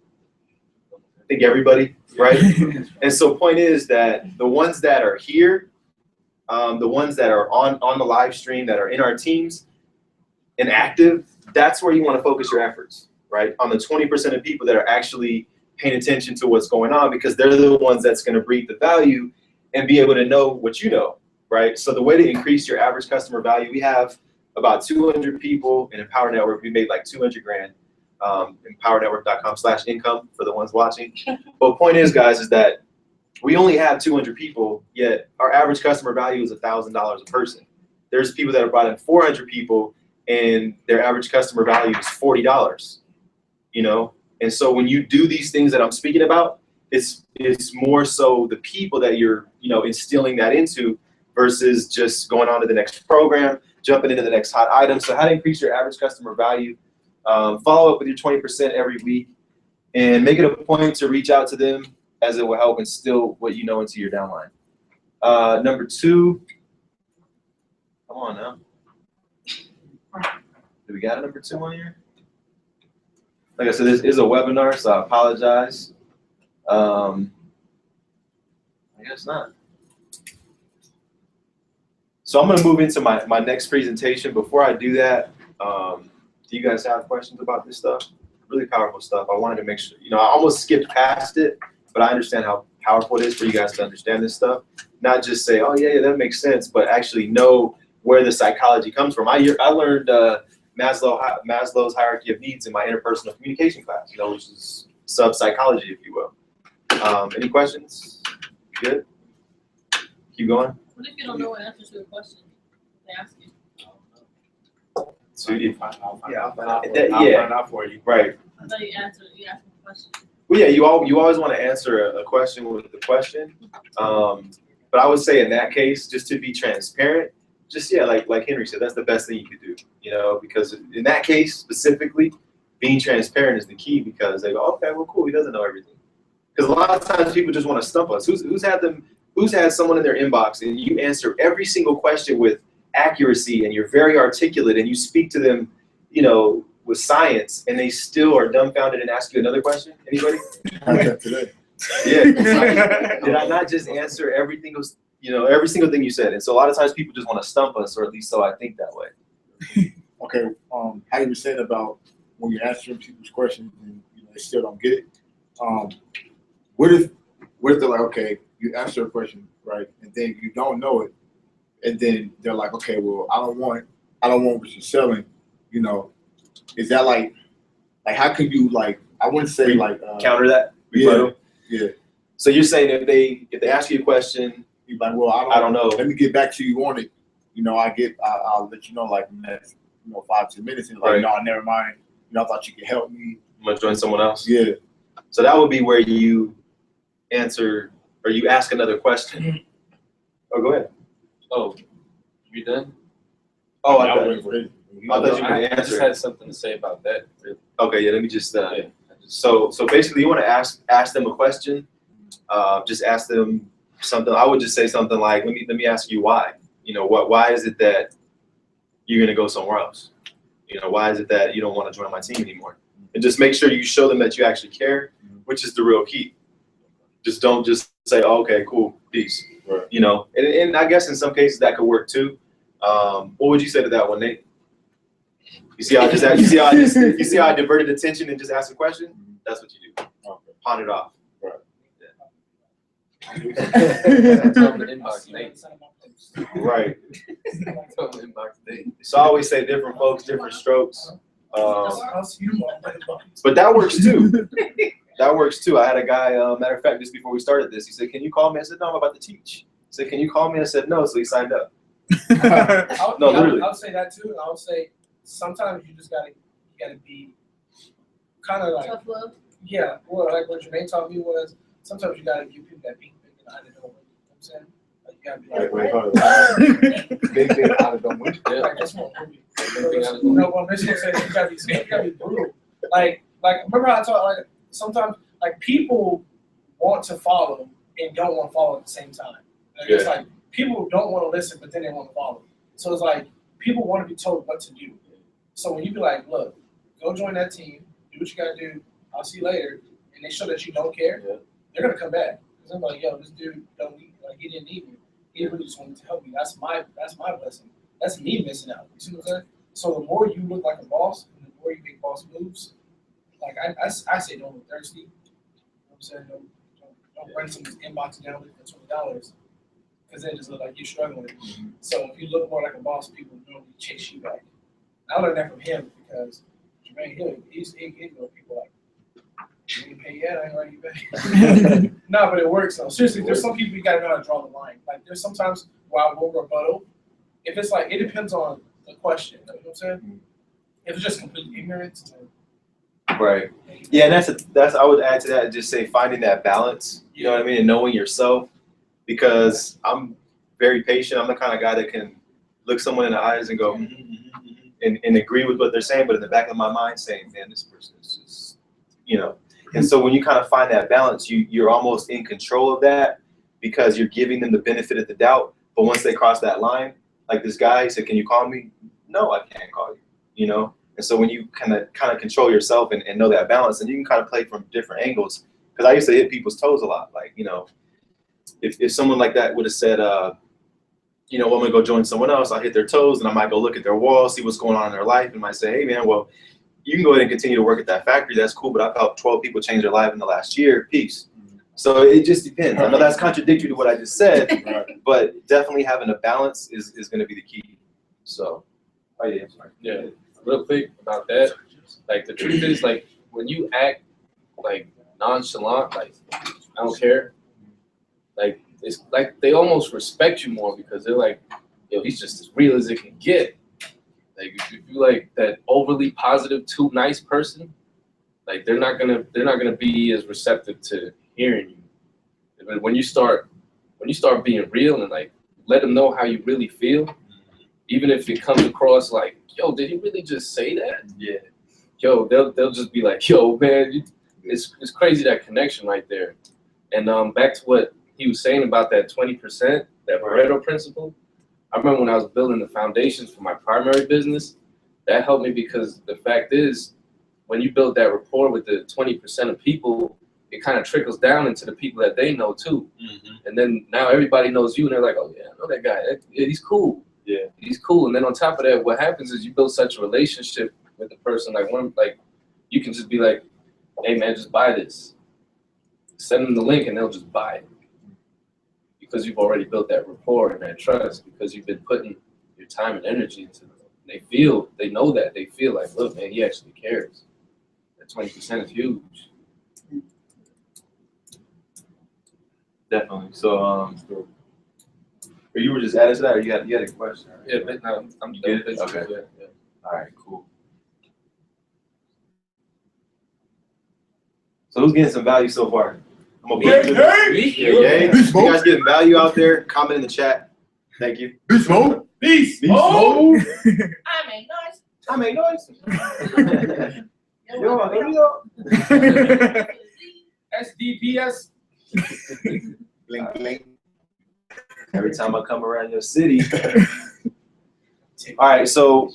I think everybody, right? And so point is that the ones that are here, the ones that are on the live stream, that are in our teams and active, that's where you want to focus your efforts, right? On the 20% of people that are actually paying attention to what's going on, because they're the ones that's going to breed the value and be able to know what you know, right? So the way to increase your average customer value, we have about 200 people in Empower Network. We made like 200 grand. EmpowerNetwork.com/income for the ones watching. But point is, guys, is that we only have 200 people, yet our average customer value is $1,000 a person. There's people that have brought in 400 people, and their average customer value is $40. And so when you do these things that I'm speaking about, it's more so the people that you're instilling that into, versus just going on to the next program, jumping into the next hot item. So how to increase your average customer value? Follow up with your 20% every week, and make it a point to reach out to them, as it will help instill what you know into your downline. Number 2, come on now. Do we got a number 2 on here? Like I said, this is a webinar, so I apologize. I guess not. So I'm going to move into my next presentation. Before I do that, do you guys have questions about this stuff? Really powerful stuff. I wanted to make sure, I almost skipped past it, but I understand how powerful it is for you guys to understand this stuff. Not just say, oh, yeah, that makes sense, but actually know where the psychology comes from. I learned Maslow's hierarchy of needs in my interpersonal communication class, which is sub-psychology, if you will. Any questions? Good? Keep going? What if you don't know what answers to a question? they ask you? So you, I'll find Yeah, out for you. right. I thought you asked a question. Well, yeah, you always want to answer a question with the question. But I would say in that case, just to be transparent, just like Henry said, that's the best thing you could do. You know, because in that case specifically, being transparent is the key because they go, okay, well, cool, he doesn't know everything. Because a lot of times people just want to stump us. Who's had someone in their inbox and you answer every single question with accuracy and you're very articulate and you speak to them, you know, with science and they still are dumbfounded and ask you another question? Anybody? Today. Yeah. Did I not just answer everything, every single thing you said? And so a lot of times people just want to stump us, or at least so I think that way. Okay, how you were saying about when you're answering people's questions and they still don't get it. What if they're like, okay, you answer a question, right, and then you don't know it, and then they're like, okay, well, I don't want what you're selling, you know, is that like how can you I wouldn't say Counter that? Yeah. So you're saying if they ask you a question, you're like, well, I don't know. Let me get back to you on it. You know, I'll let you know in the next 5-10 minutes. And Right. No, never mind. I thought you could help me. I'm gonna join someone else. Yeah. So that would be where you answer or you ask another question. Oh, go ahead. Oh, you done? Oh, I I thought was ready. I thought you were gonna I just answer. had something to say about that. Okay, yeah. Let me just. Yeah. So basically, you want to ask them a question. Just ask them something. I would just say something like, let me ask you why. You know, why is it that you're gonna go somewhere else? You know, why is it that you don't want to join my team anymore? And just make sure you show them that you actually care, which is the real key. Just don't just say, oh, okay, cool, peace. Right. You know, and I guess in some cases that could work too. What would you say to that one, Nate? You see how I diverted attention and just asked a question? That's what you do. Okay. Pawn it off. Tell them to inbox Nate. Right. Tell them to inbox Nate. So I always say different folks, different strokes. But that works too. That works too. I had a guy, matter of fact, just before we started this, he said, can you call me? I said, no, I'm about to teach. He said, can you call me? I said, no, so he signed up. No, literally. I would say that too. I would say sometimes you just gotta be kind of like, Tough love. yeah, well, like what Jermaine taught me was sometimes you gotta give people that big thing out of the door. You know what I'm saying? Like, you gotta be like, Big out of them. Yeah. like that's what I'm Everything No, well, this one says you gotta be brutal. Like remember how I taught like sometimes like people want to follow and don't want to follow at the same time. Like, it's like people don't want to listen, but then they want to follow. So it's like people want to be told what to do. So when you be like, look, go join that team, do what you gotta do. I'll see you later, and they show that you don't care, they're gonna come back. Cause I'm like, yo, this dude don't need, like he didn't need me. He really just wanted to help me. That's my blessing. That's me missing out. You see what I'm saying? So the more you look like a boss, and the more you make boss moves, like I say, don't look thirsty. You know what I'm saying? Don't run someone's inbox down for $20, because then it just look like you're struggling. So if you look more like a boss, people normally chase you back. I learned that from him because Jermaine, he's know people like, you didn't pay yet, I ain't writing you back. No, but it works though. Seriously, there's some people you gotta know how to draw the line. Like there's sometimes where I will rebuttal. If it's like, it depends on the question, you know what I'm saying? If it's just complete ignorance. Right. Yeah, and that's I would add to that and just say finding that balance, you know what I mean, and knowing yourself, because I'm very patient. I'm the kind of guy that can look someone in the eyes and go, and agree with what they're saying, but in the back of my mind saying, man, this person is just, you know. And so when you kind of find that balance, you're almost in control of that because you're giving them the benefit of the doubt. But once they cross that line, like this guy, he said, can you call me? No, I can't call you, you know? And so when you kind of control yourself and know that balance, and you can kind of play from different angles. Because I used to hit people's toes a lot. Like, you know, if someone like that would have said, you know, well, I'm going to go join someone else, I'll hit their toes and I might go look at their wall, see what's going on in their life, and might say, hey, man, well, you can go ahead and continue to work at that factory. That's cool, but I've helped 12 people change their life in the last year. Peace. So it just depends. I know that's contradictory to what I just said, but definitely having a balance is going to be the key. So, oh, yeah, I'm sorry. Yeah, real quick about that. Like, the truth is, like, when you act, like, nonchalant, like, I don't care, like, it's like they almost respect you more because they're like, yo, he's just as real as it can get. Like if you like that overly positive, too nice person, like they're not gonna be as receptive to hearing you. But when you start being real and like let them know how you really feel, even if it comes across like, yo, did he really just say that? Yeah. Yo, they'll just be like, yo, man, it's crazy, that connection right there. And back to what he was saying about that 20%, that Pareto principle. I remember when I was building the foundations for my primary business, that helped me because the fact is, when you build that rapport with the 20% of people, it kind of trickles down into the people that they know too. And then now everybody knows you, and they're like, oh yeah, I know that guy. He's cool. Yeah. He's cool. And then on top of that, what happens is you build such a relationship with the person. Like you can just be like, hey man, just buy this. Send them the link and they'll just buy it. Because you've already built that rapport and that trust, because you've been putting your time and energy into them. They know that. They feel like, look, man, he actually cares. That 20% is huge. Definitely. So, or you were just adding to that, or you had a question? Right? Yeah, but no, I'm good. good. Okay. Yeah. All right, cool. So who's getting some value so far? I'm gonna put yay. You guys getting value out there? Comment in the chat. Thank you. Beast mode. Beast mode. I make noise. SDPS. Blink, blink. Every time I come around your city. All right, so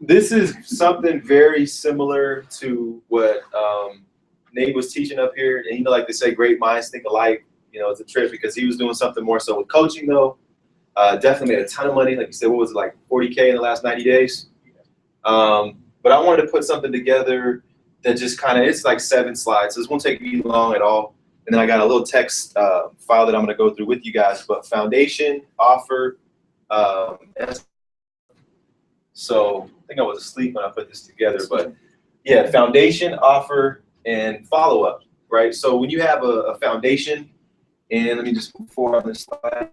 this is something very similar to what Nate was teaching up here. And like they say, great minds think alike. It's a trip because he was doing something more so with coaching though. Definitely made a ton of money. Like you said, what was it, like 40K in the last 90 days? But I wanted to put something together that just kind of, it's like 7 slides. So this won't take me long at all. And then I got a little text file that I'm going to go through with you guys. But foundation, offer, so I think I was asleep when I put this together. But yeah, foundation, offer, and follow-up, right? So when you have a foundation, and let me just move forward on this slide.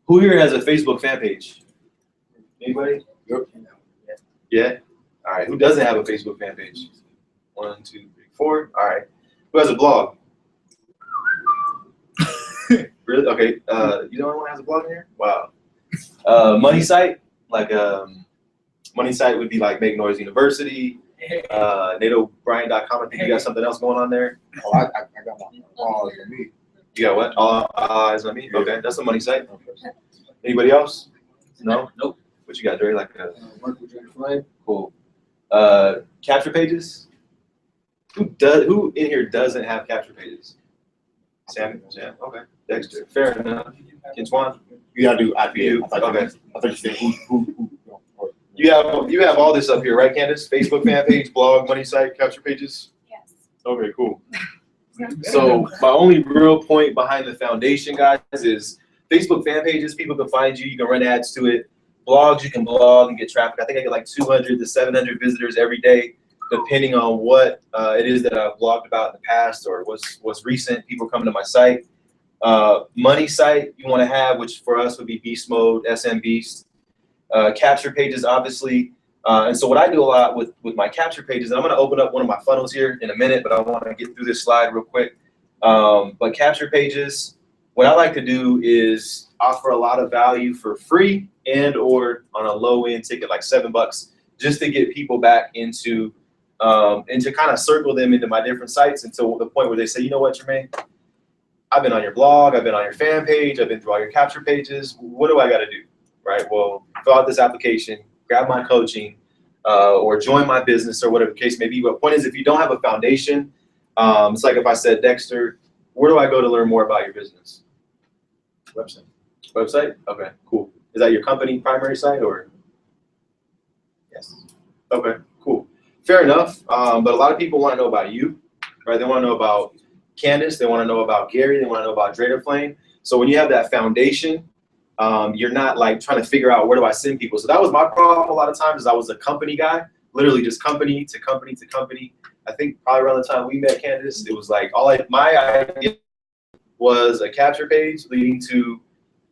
Who here has a Facebook fan page? Anybody? Yep. Yeah? All right. Who doesn't have a Facebook fan page? 1, 2, 3, 4. All right. Who has a blog? Really? Okay. You know anyone has a blog in here? Wow. Money site? Like money site would be like Make Noise University, NateO'Brien.com. I think you got something else going on there. Oh, I got my all eyes on me. You got what? All eyes on me? Okay. That's a money site. Anybody else? No? Nope. What you got, Dre? Like Work with your flame. cool. Capture pages? Who in here doesn't have capture pages? Sam? Okay. Dexter. Fair enough. Kentwan? You gotta do IPA. Okay. I thought you said who. You have all this up here, right, Candace? Facebook fan page, blog, money site, capture pages? Yes. Okay, cool. So my only real point behind the foundation, guys, is Facebook fan pages, people can find you can run ads to it. Blogs, you can blog and get traffic. I think I get like 200 to 700 visitors every day, depending on what it is that I've blogged about in the past or what's recent, people coming to my site. Money site you want to have, which for us would be Beast Mode, SM Beast. Capture pages, obviously. And so what I do a lot with my capture pages, and I'm going to open up one of my funnels here in a minute, but I want to get through this slide real quick. But capture pages, what I like to do is offer a lot of value for free and or on a low end ticket, like $7, just to get people back into and to kind of circle them into my different sites until the point where they say, you know what, Jermaine, I've been on your blog, I've been on your fan page, I've been through all your capture pages. What do I got to do? Right? Well, fill out this application, grab my coaching, or join my business or whatever the case may be. But the point is, if you don't have a foundation, it's like if I said, Dexter, where do I go to learn more about your business? Website. Website? Okay, cool. Is that your company primary site or? Yes. Okay, cool. Fair enough. But a lot of people want to know about you, right? They want to know about Candace. They want to know about Gary. They want to know about Drader Flame. So when you have that foundation, you're not like trying to figure out where do I send people. So that was my problem a lot of times is I was a company guy, literally just company to company to company. I think probably around the time we met, Candace, it was like my idea was a capture page leading to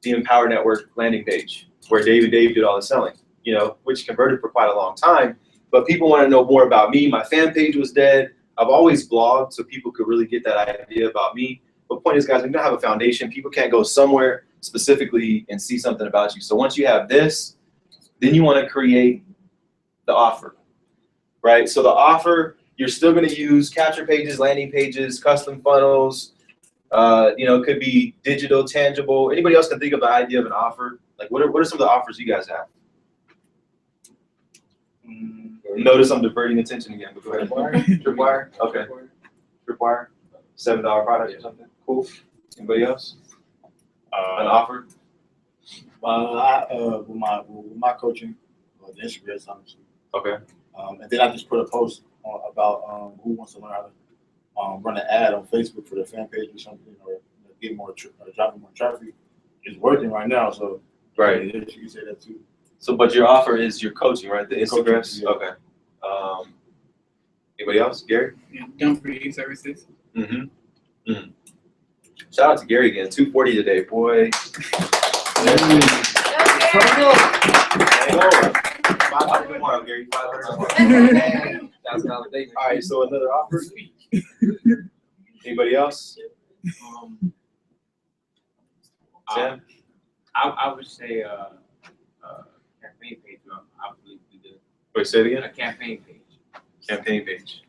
the Empower Network landing page where Dave did all the selling, you know, which converted for quite a long time. But people want to know more about me. My fan page was dead. I've always blogged so people could really get that idea about me. But point is, guys, when you don't have a foundation, people can't go somewhere specifically and see something about you. So once you have this, then you want to create the offer, right? So the offer, you're still going to use capture pages, landing pages, custom funnels. You know, it could be digital, tangible. Anybody else can think of the idea of an offer? Like, what are some of the offers you guys have? Notice I'm diverting attention again. But go ahead. Tripwire. Okay. Tripwire. $7 product or something. Cool. Anybody else? An offer? With my coaching, the Instagram, honestly. Okay. And then I just put a post about who wants to learn how to run an ad on Facebook for their fan page or something, or get more driving more traffic. It's working right now, so right. You can say that too. So, but your offer is your coaching, right? The Instagram. Yeah. Okay. Anybody else? Gary? Yeah, done for you services. Shout out to Gary again. 240 today, boy. Tomorrow, Gary. 500. All right. So another offer. Anybody else? Sam? I would say campaign page. I believe we did. Wait, say it again. A campaign page. Campaign page.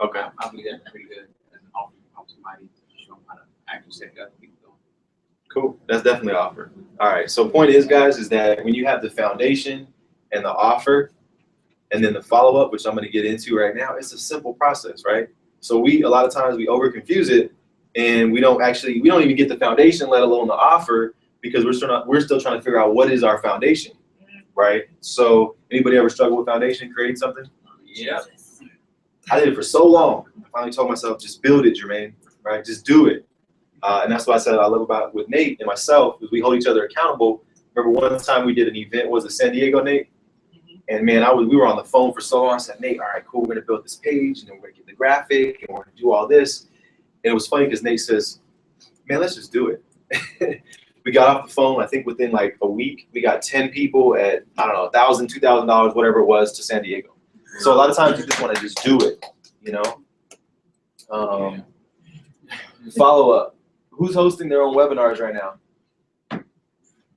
Okay. I believe that's pretty good as an offer from somebody to show them how to actually set other people going. Cool. That's definitely an offer. All right. So point is, guys, is that when you have the foundation and the offer, and then the follow-up, which I'm going to get into right now, it's a simple process, right? So a lot of times we over confuse it, and we don't even get the foundation, let alone the offer, because we're still trying to figure out what is our foundation, right? So anybody ever struggle with foundation, create something? Yeah. I did it for so long. I finally told myself, just build it, Jermaine, right? Just do it. And that's what I said I love about with Nate and myself, is we hold each other accountable. Remember one time we did an event, was it San Diego, Nate? And man, we were on the phone for so long. I said, Nate, all right, cool, we're gonna build this page, and then we're gonna get the graphic, and we're gonna do all this. And it was funny because Nate says, man, let's just do it. We got off the phone, I think within like a week, we got 10 people at, I don't know, $1,000, $2,000, whatever it was, to San Diego. So a lot of times you just wanna just do it, you know? Follow up. Who's hosting their own webinars right now?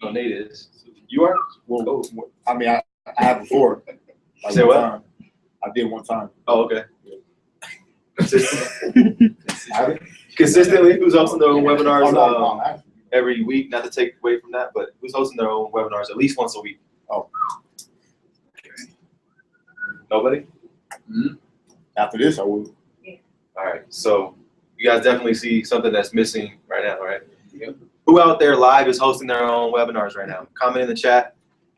Oh, Nate is. You are? Well, I mean, I have before. Like Say what? Time. I did one time. Oh, okay. Consistently, who's hosting their own webinars every week? Not to take away from that, but who's hosting their own webinars at least once a week? Oh. Nobody? After this, I will. All right. So you guys definitely see something that's missing right now, right? Yep. Who out there live is hosting their own webinars right now? Comment in the chat.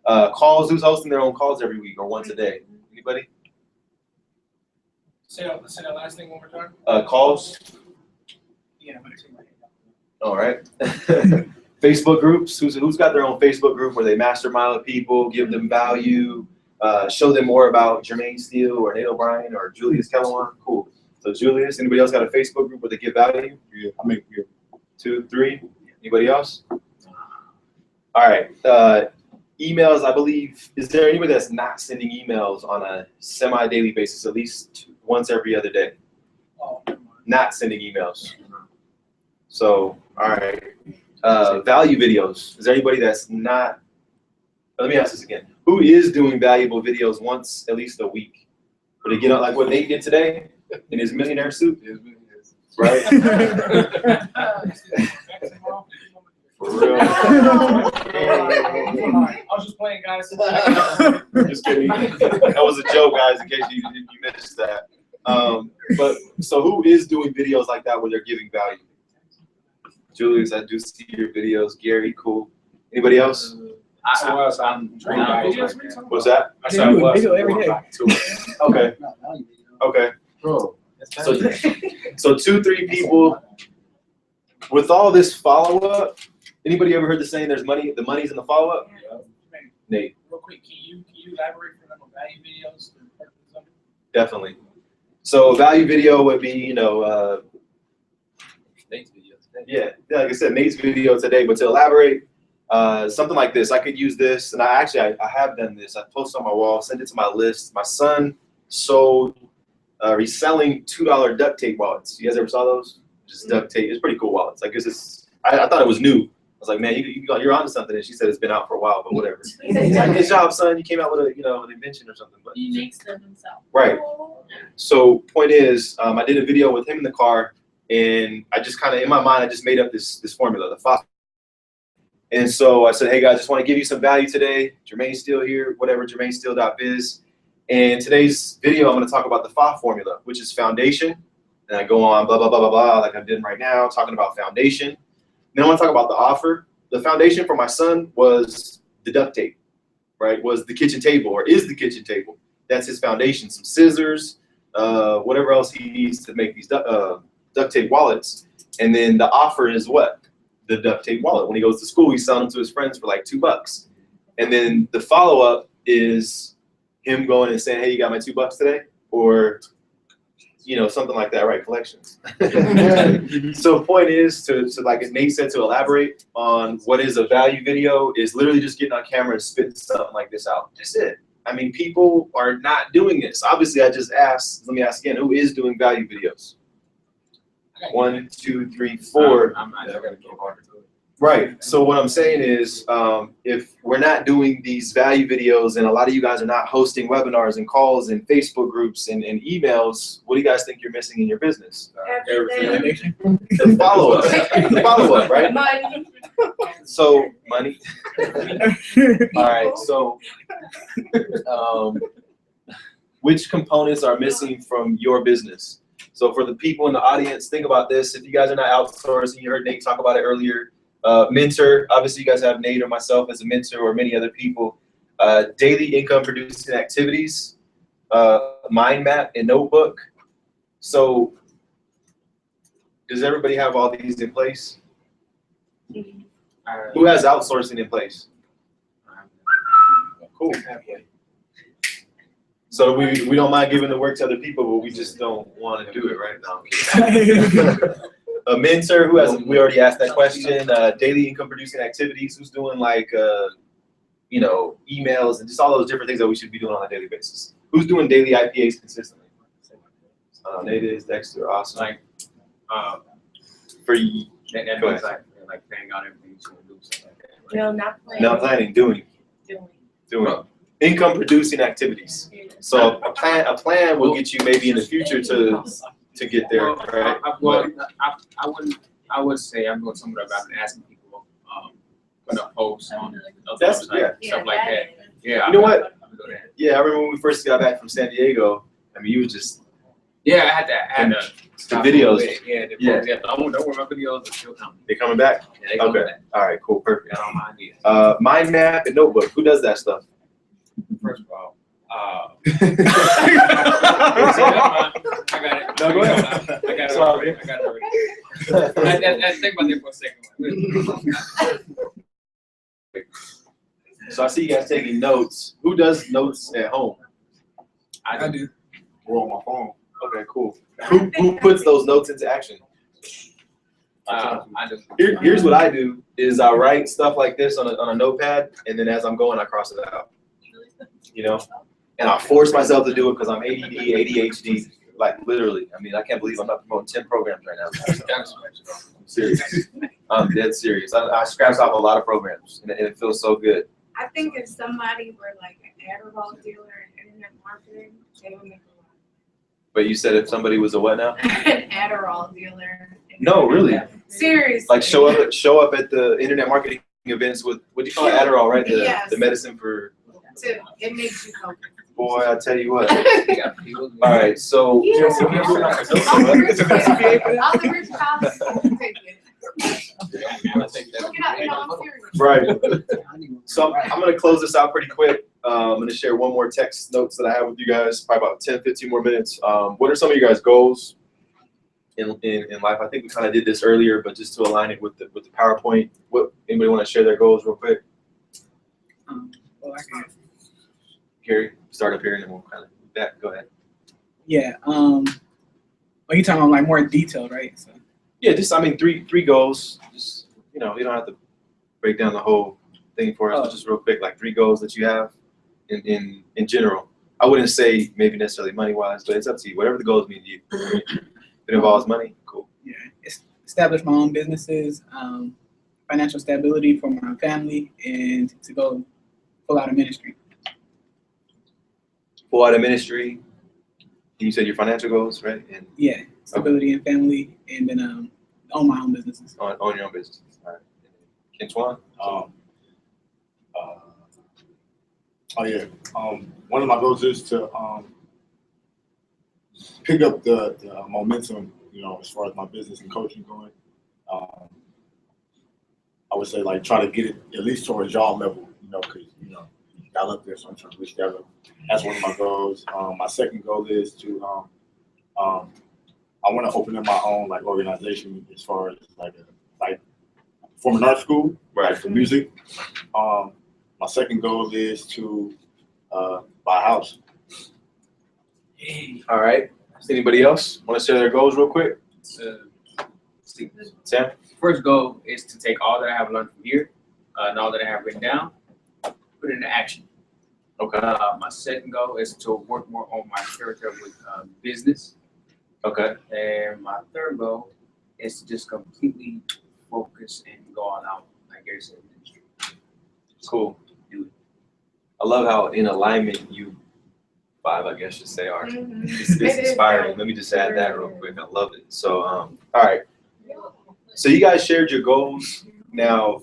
Calls, who's hosting their own calls every week or once a day? Anybody? Say that last thing one more time. Calls? Yeah, I'm gonna take my hand out. All right. Facebook groups, who's got their own Facebook group where they mastermind with people, give them value, show them more about Jermaine Steele or Nate O'Brien or Julius Kellerman? Cool. So Julius, anybody else got a Facebook group where they give value? Yeah, I make 2, 3. Anybody else? All right. Emails, I believe, is there anybody that's not sending emails on a semi-daily basis, at least once every other day? Not sending emails. So, all right. Value videos. Is there anybody that's not? Let me ask this again. Who is doing valuable videos once at least a week? Would they get out like what Nate did today in his millionaire suit? Right? For real. I was just playing, guys. Just kidding. That was a joke, guys, in case you missed that. But so who is doing videos like that where they're giving value? Julius, I do see your videos. Gary, cool. Anybody else? What's that? I do a video every day. Okay. Okay. So 2, 3 people. With all this follow-up, anybody ever heard the saying, "There's money. The money's in the follow-up"? Nate. Real quick, can you elaborate for them on value videos? Definitely. So a value video would be, Nate's video today. Yeah, like I said, Nate's video today. But to elaborate, Something like this. I could use this, and I have done this. I posted on my wall, sent it to my list. My son sold, reselling $2 duct tape wallets. You guys ever saw those? Just duct tape. It's pretty cool wallets. I guess I thought it was new. I was like, man, you're onto something. And she said it's been out for a while, but whatever. Like, good job, son. You came out with an invention or something. But He makes them himself. right. So point is, I did a video with him in the car, and I just kind of, in my mind, I just made up this formula, the FA. And so I said, hey guys, just want to give you some value today. Jermaines Steele here, whatever, jermainesteele.biz. And today's video, I'm going to talk about the FA formula, which is foundation. And I go on blah, blah, blah, blah, blah, like I'm doing right now, talking about foundation. Then I want to talk about the offer. The foundation for my son was the duct tape, right? Was the kitchen table, or is the kitchen table. That's his foundation. Some scissors, whatever else he needs to make these duct tape wallets. And then the offer is what? The duct tape wallet. When he goes to school, he's selling them to his friends for like $2. And then the follow-up is him going and saying, hey, you got my $2 today? Or, something like that, right? Collections. So point is to like as Nate said, to elaborate on what is a value video is literally just getting on camera and spitting something like this out. That's it. I mean, people are not doing this. Obviously, I just asked, let me ask again, who is doing value videos? 1, 2, 3, 4. I'm not gonna go harder to it. Right. So what I'm saying is, if we're not doing these value videos, and a lot of you guys are not hosting webinars and calls and Facebook groups and emails, what do you guys think you're missing in your business? Everything. The follow-up. The follow-up, right? Money. So money. All right. So, which components are missing from your business? So for the people in the audience, think about this. If you guys are not outsourcing, you heard Nate talk about it earlier. Mentor, obviously you guys have Nate or myself as a mentor, or many other people. Daily income producing activities, mind map and notebook. So does everybody have all these in place? Who has outsourcing in place? Cool. So we don't mind giving the work to other people, but we just don't want to do it right now. A mentor, who has, we already asked that question. Daily income producing activities, who's doing like emails and just all those different things that we should be doing on a daily basis. Who's doing daily IPAs consistently? Nate is, Dexter, awesome. Like, for you, that go means ahead. like planning out everything you want to do, stuff like that. Right? No, not planning. Not planning, doing. Income producing activities. So a plan will get you maybe in the future to get there, right? I would say I'm doing some of that. I've been asking people put up posts on That's stuff like that. Yeah. You know what? Yeah, I remember when we first got back from San Diego. I mean, you was just I had to the videos. Don't worry, my videos are still coming. They coming back? Yeah, they coming Okay. back. All right. Cool. Perfect. Got all my ideas. Mind map and notebook. Who does that stuff? First of all, I got it. No, go ahead. I got it. Sorry. I got it already. Let's think about it for a second. So I see you guys taking notes. Who does notes at home? I do. Or on my phone. Okay, cool. Who puts those notes into action? I do. Here's what I do is I write stuff like this on a notepad, and then as I'm going, I cross it out. And I force myself to do it because I'm ADD, ADHD, like literally. I mean, I can't believe I'm not promoting 10 programs right now. I'm serious. I'm dead serious. I scratched off a lot of programs, and it feels so good. I think if somebody were like an Adderall dealer in internet marketing, they would make a lot. But you said if somebody was a what now? An Adderall dealer. No, really. Seriously. Like show up at the internet marketing events with, what do you call it, Adderall, right? Yes. The medicine for. It makes you focus. Boy, I tell you what. Yeah, people do. All right, so. Yeah. All the rich colleges take it. Look it up, I'm serious. Right. So I'm going to close this out pretty quick. I'm going to share one more text notes that I have with you guys, probably about 10, 15 more minutes. What are some of your guys' goals in life? I think we kind of did this earlier, but just to align it with the PowerPoint, anybody want to share their goals real quick? Gary, start up here and then we'll kind of do that. Go ahead. Yeah. Well, you talking about like more detailed, right? So. Yeah, just I mean three goals. Just you don't have to break down the whole thing for us, just real quick, like 3 goals that you have in general. I wouldn't say maybe necessarily money-wise, but it's up to you. Whatever the goals mean to you. If it involves money, cool. Yeah, establish my own businesses, financial stability for my family, and to go full out of ministry. Full out of ministry. You said your financial goals, right? And yeah, stability in family, and then own my own businesses. Own your own business. All right. Kentuan? One of my goals is to pick up the momentum, as far as my business and coaching going. I would say like try to get it at least towards y'all level, because y'all up there, so I'm trying to reach that level. That's one of my goals. My second goal is to I want to open up my own like organization as far as like performing arts school, right, for music. My second goal is to buy a house. All right. Anybody else want to share their goals real quick? Sam? First goal is to take all that I have learned from here and all that I have written down, put it into action. Okay. My second goal is to work more on my character with business. Okay. And my third goal is to just completely focus and go all out, like Gary said, in industry. Cool. I love how in alignment you 5, I guess you say, are. It's inspiring. Let me just add that real quick. I love it. So, all right. So you guys shared your goals. Now,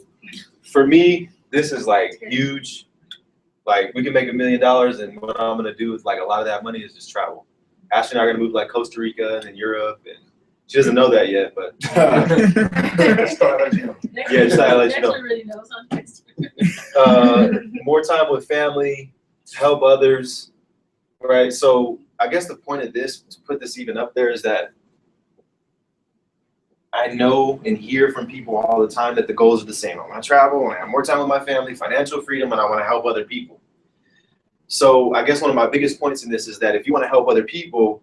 for me, this is like huge. Like we can make $1 million, and what I'm gonna do with like a lot of that money is just travel. Ashley and I are gonna move like Costa Rica and then Europe, and she doesn't know that yet, but Just thought I'd let you know. yeah, just thought I'd let you know. Really knows on Instagram. More time with family, help others, right? So I guess the point of this, to put this even up there, is that I know and hear from people all the time that the goals are the same. I want to travel, I want to have more time with my family, financial freedom, and I want to help other people. So I guess one of my biggest points in this is that if you want to help other people,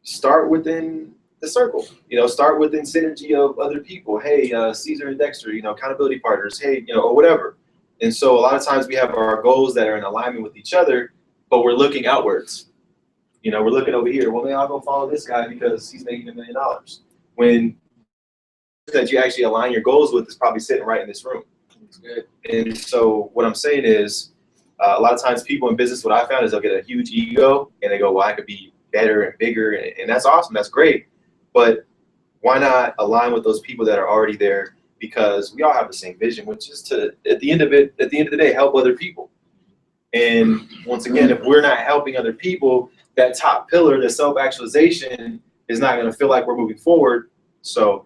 start within the circle. Start within synergy of other people. Hey, Caesar and Dexter, accountability partners. Hey, or whatever. And so a lot of times we have our goals that are in alignment with each other, but we're looking outwards. We're looking over here. Well, maybe I'll go follow this guy because he's making $1 million. When that you actually align your goals with is probably sitting right in this room. It's good. And so what I'm saying is, a lot of times people in business, what I found is they'll get a huge ego and they go, well, I could be better and bigger, and that's awesome, that's great. But why not align with those people that are already there? Because we all have the same vision, which is to, at the end of the day, help other people. And once again, if we're not helping other people, that top pillar, the self-actualization, is not going to feel like we're moving forward. So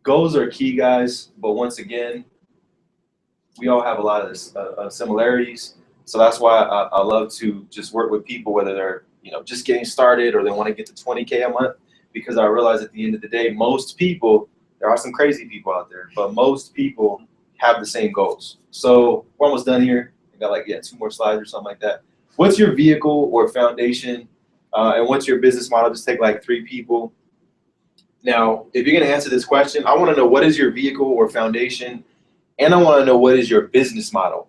goals are key, guys. But once again, we all have a lot of similarities. So that's why I love to just work with people, whether they're just getting started or they want to get to 20K a month, because I realize at the end of the day, most people, there are some crazy people out there, but most people have the same goals. So we're almost done here. I got like 2 more slides or something like that. What's your vehicle or foundation, and what's your business model? Just take like 3 people. Now, if you're going to answer this question, I want to know what is your vehicle or foundation, and I want to know what is your business model,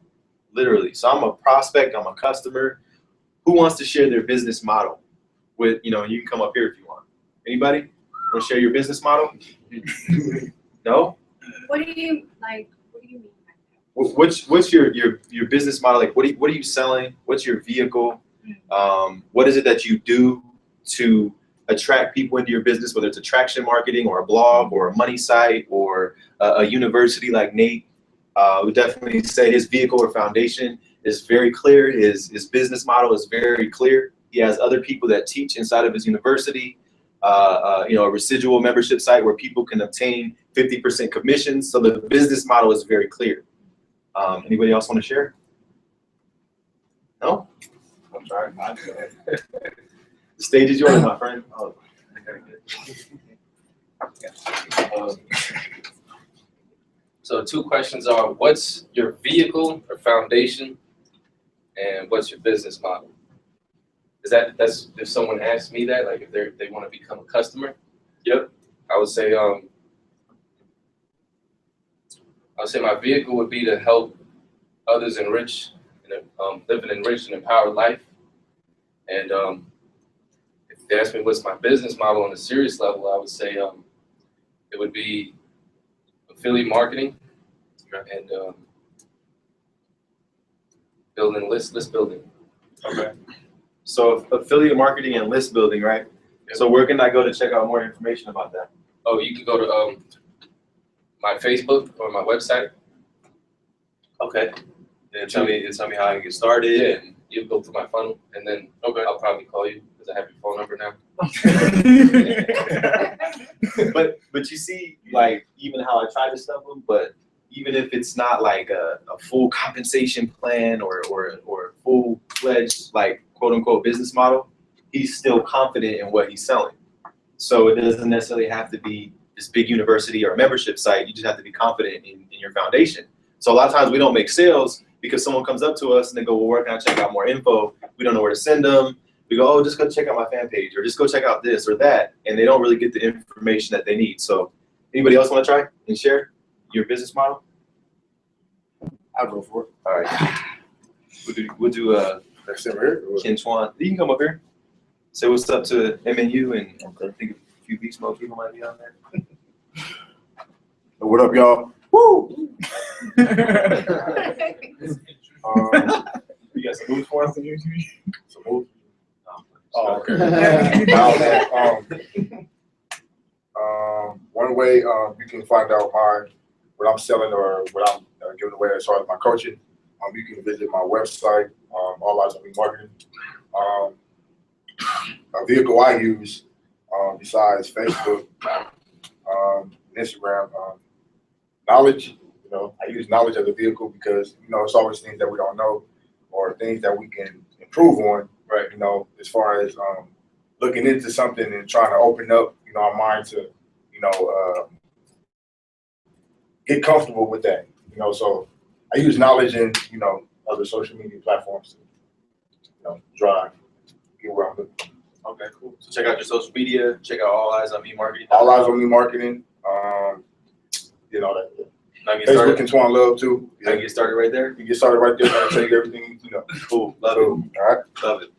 literally. So I'm a prospect, I'm a customer. Who wants to share their business model? With you can come up here if you want. Anybody want to share your business model? No? What do you like? What do you mean by that? What's your business model? Like, what are you selling? What's your vehicle? What is it that you do to attract people into your business, whether it's attraction marketing or a blog or a money site or a university like Nate? We definitely say his vehicle or foundation is very clear. His business model is very clear. He has other people that teach inside of his university. A residual membership site where people can obtain 50% commissions. So the business model is very clear. Anybody else want to share? No? I'm sorry. The stage is yours, my friend. Oh, So 2 questions are, what's your vehicle or foundation, and what's your business model? That's if someone asks me that, like if they want to become a customer? Yep. I would say I'll say my vehicle would be to help others enrich and live an enriched and empowered life. And if you ask me what's my business model on a serious level, I would say it would be affiliate marketing and building list building. Okay. So affiliate marketing and list building, right? So where can I go to check out more information about that? Oh, you can go to my Facebook or my website. Okay. And tell me how I can get started. Yeah, and you go through my funnel, and then I'll probably call you because I have your phone number now. but you see, like, even how I try to stuff them, but even if it's not like a full compensation plan or full-fledged, like, quote unquote business model, he's still confident in what he's selling. So it doesn't necessarily have to be this big university or membership site. You just have to be confident in your foundation. So a lot of times we don't make sales because someone comes up to us and they go, well, where can I check out more info? We don't know where to send them. We go, oh, just go check out my fan page or just go check out this or that. And they don't really get the information that they need. So anybody else want to try and share your business model? I'll go for it. All right. We'll do Next time here. Ken Chuan. You can come up here. Say what's up to MNU, and I think a few Beast Mode people might be on there. What up, y'all? Woo! You got some moves for us? Some moves? Oh, okay. One way you can find out what I'm selling or what I'm giving away as far as my coaching, you can visit my website, All Eyes on Me Marketing. A vehicle I use besides Facebook, Instagram, knowledge. You know, I use knowledge as a vehicle because it's always things that we don't know or things that we can improve on. Right. As far as looking into something and trying to open up, our mind to, get comfortable with that. So I use knowledge and other social media platforms to, drive, get where I'm looking. Okay, cool. So check out your social media. Check out All Eyes on Me Marketing. All Eyes on Me Marketing. Facebook and Twan Love too. I can get started right there. You get started right there. I'll tell you everything you know. Cool. Love it. All right. Love it.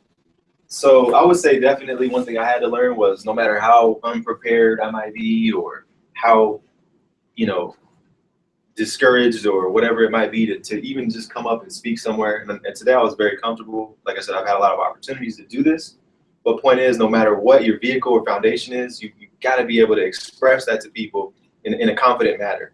So I would say definitely one thing I had to learn was no matter how unprepared I might be or how, discouraged or whatever it might be to even just come up and speak somewhere. And today I was very comfortable. Like I said, I've had a lot of opportunities to do this. But point is, no matter what your vehicle or foundation is, you got to be able to express that to people in a confident manner.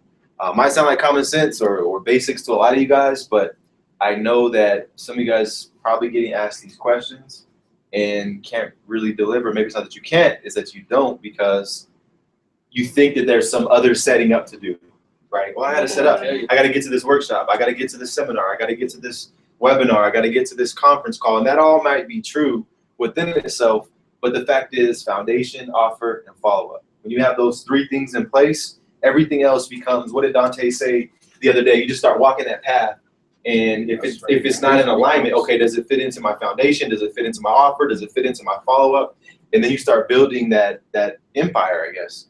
Might sound like common sense or basics to a lot of you guys, but I know that some of you guys probably getting asked these questions and can't really deliver. Maybe it's not that you can't, it's that you don't because you think that there's some other setting up to do, right? Well, I got to set up. I got to get to this workshop. I got to get to this seminar. I got to get to this webinar. I got to get to this conference call. And that all might be true within itself, but the fact is foundation, offer, and follow-up. When you have those three things in place, everything else becomes, what did Dante say the other day? You just start walking that path. And if it's not in alignment, okay, does it fit into my foundation? Does it fit into my offer? Does it fit into my follow-up? And then you start building that empire, I guess,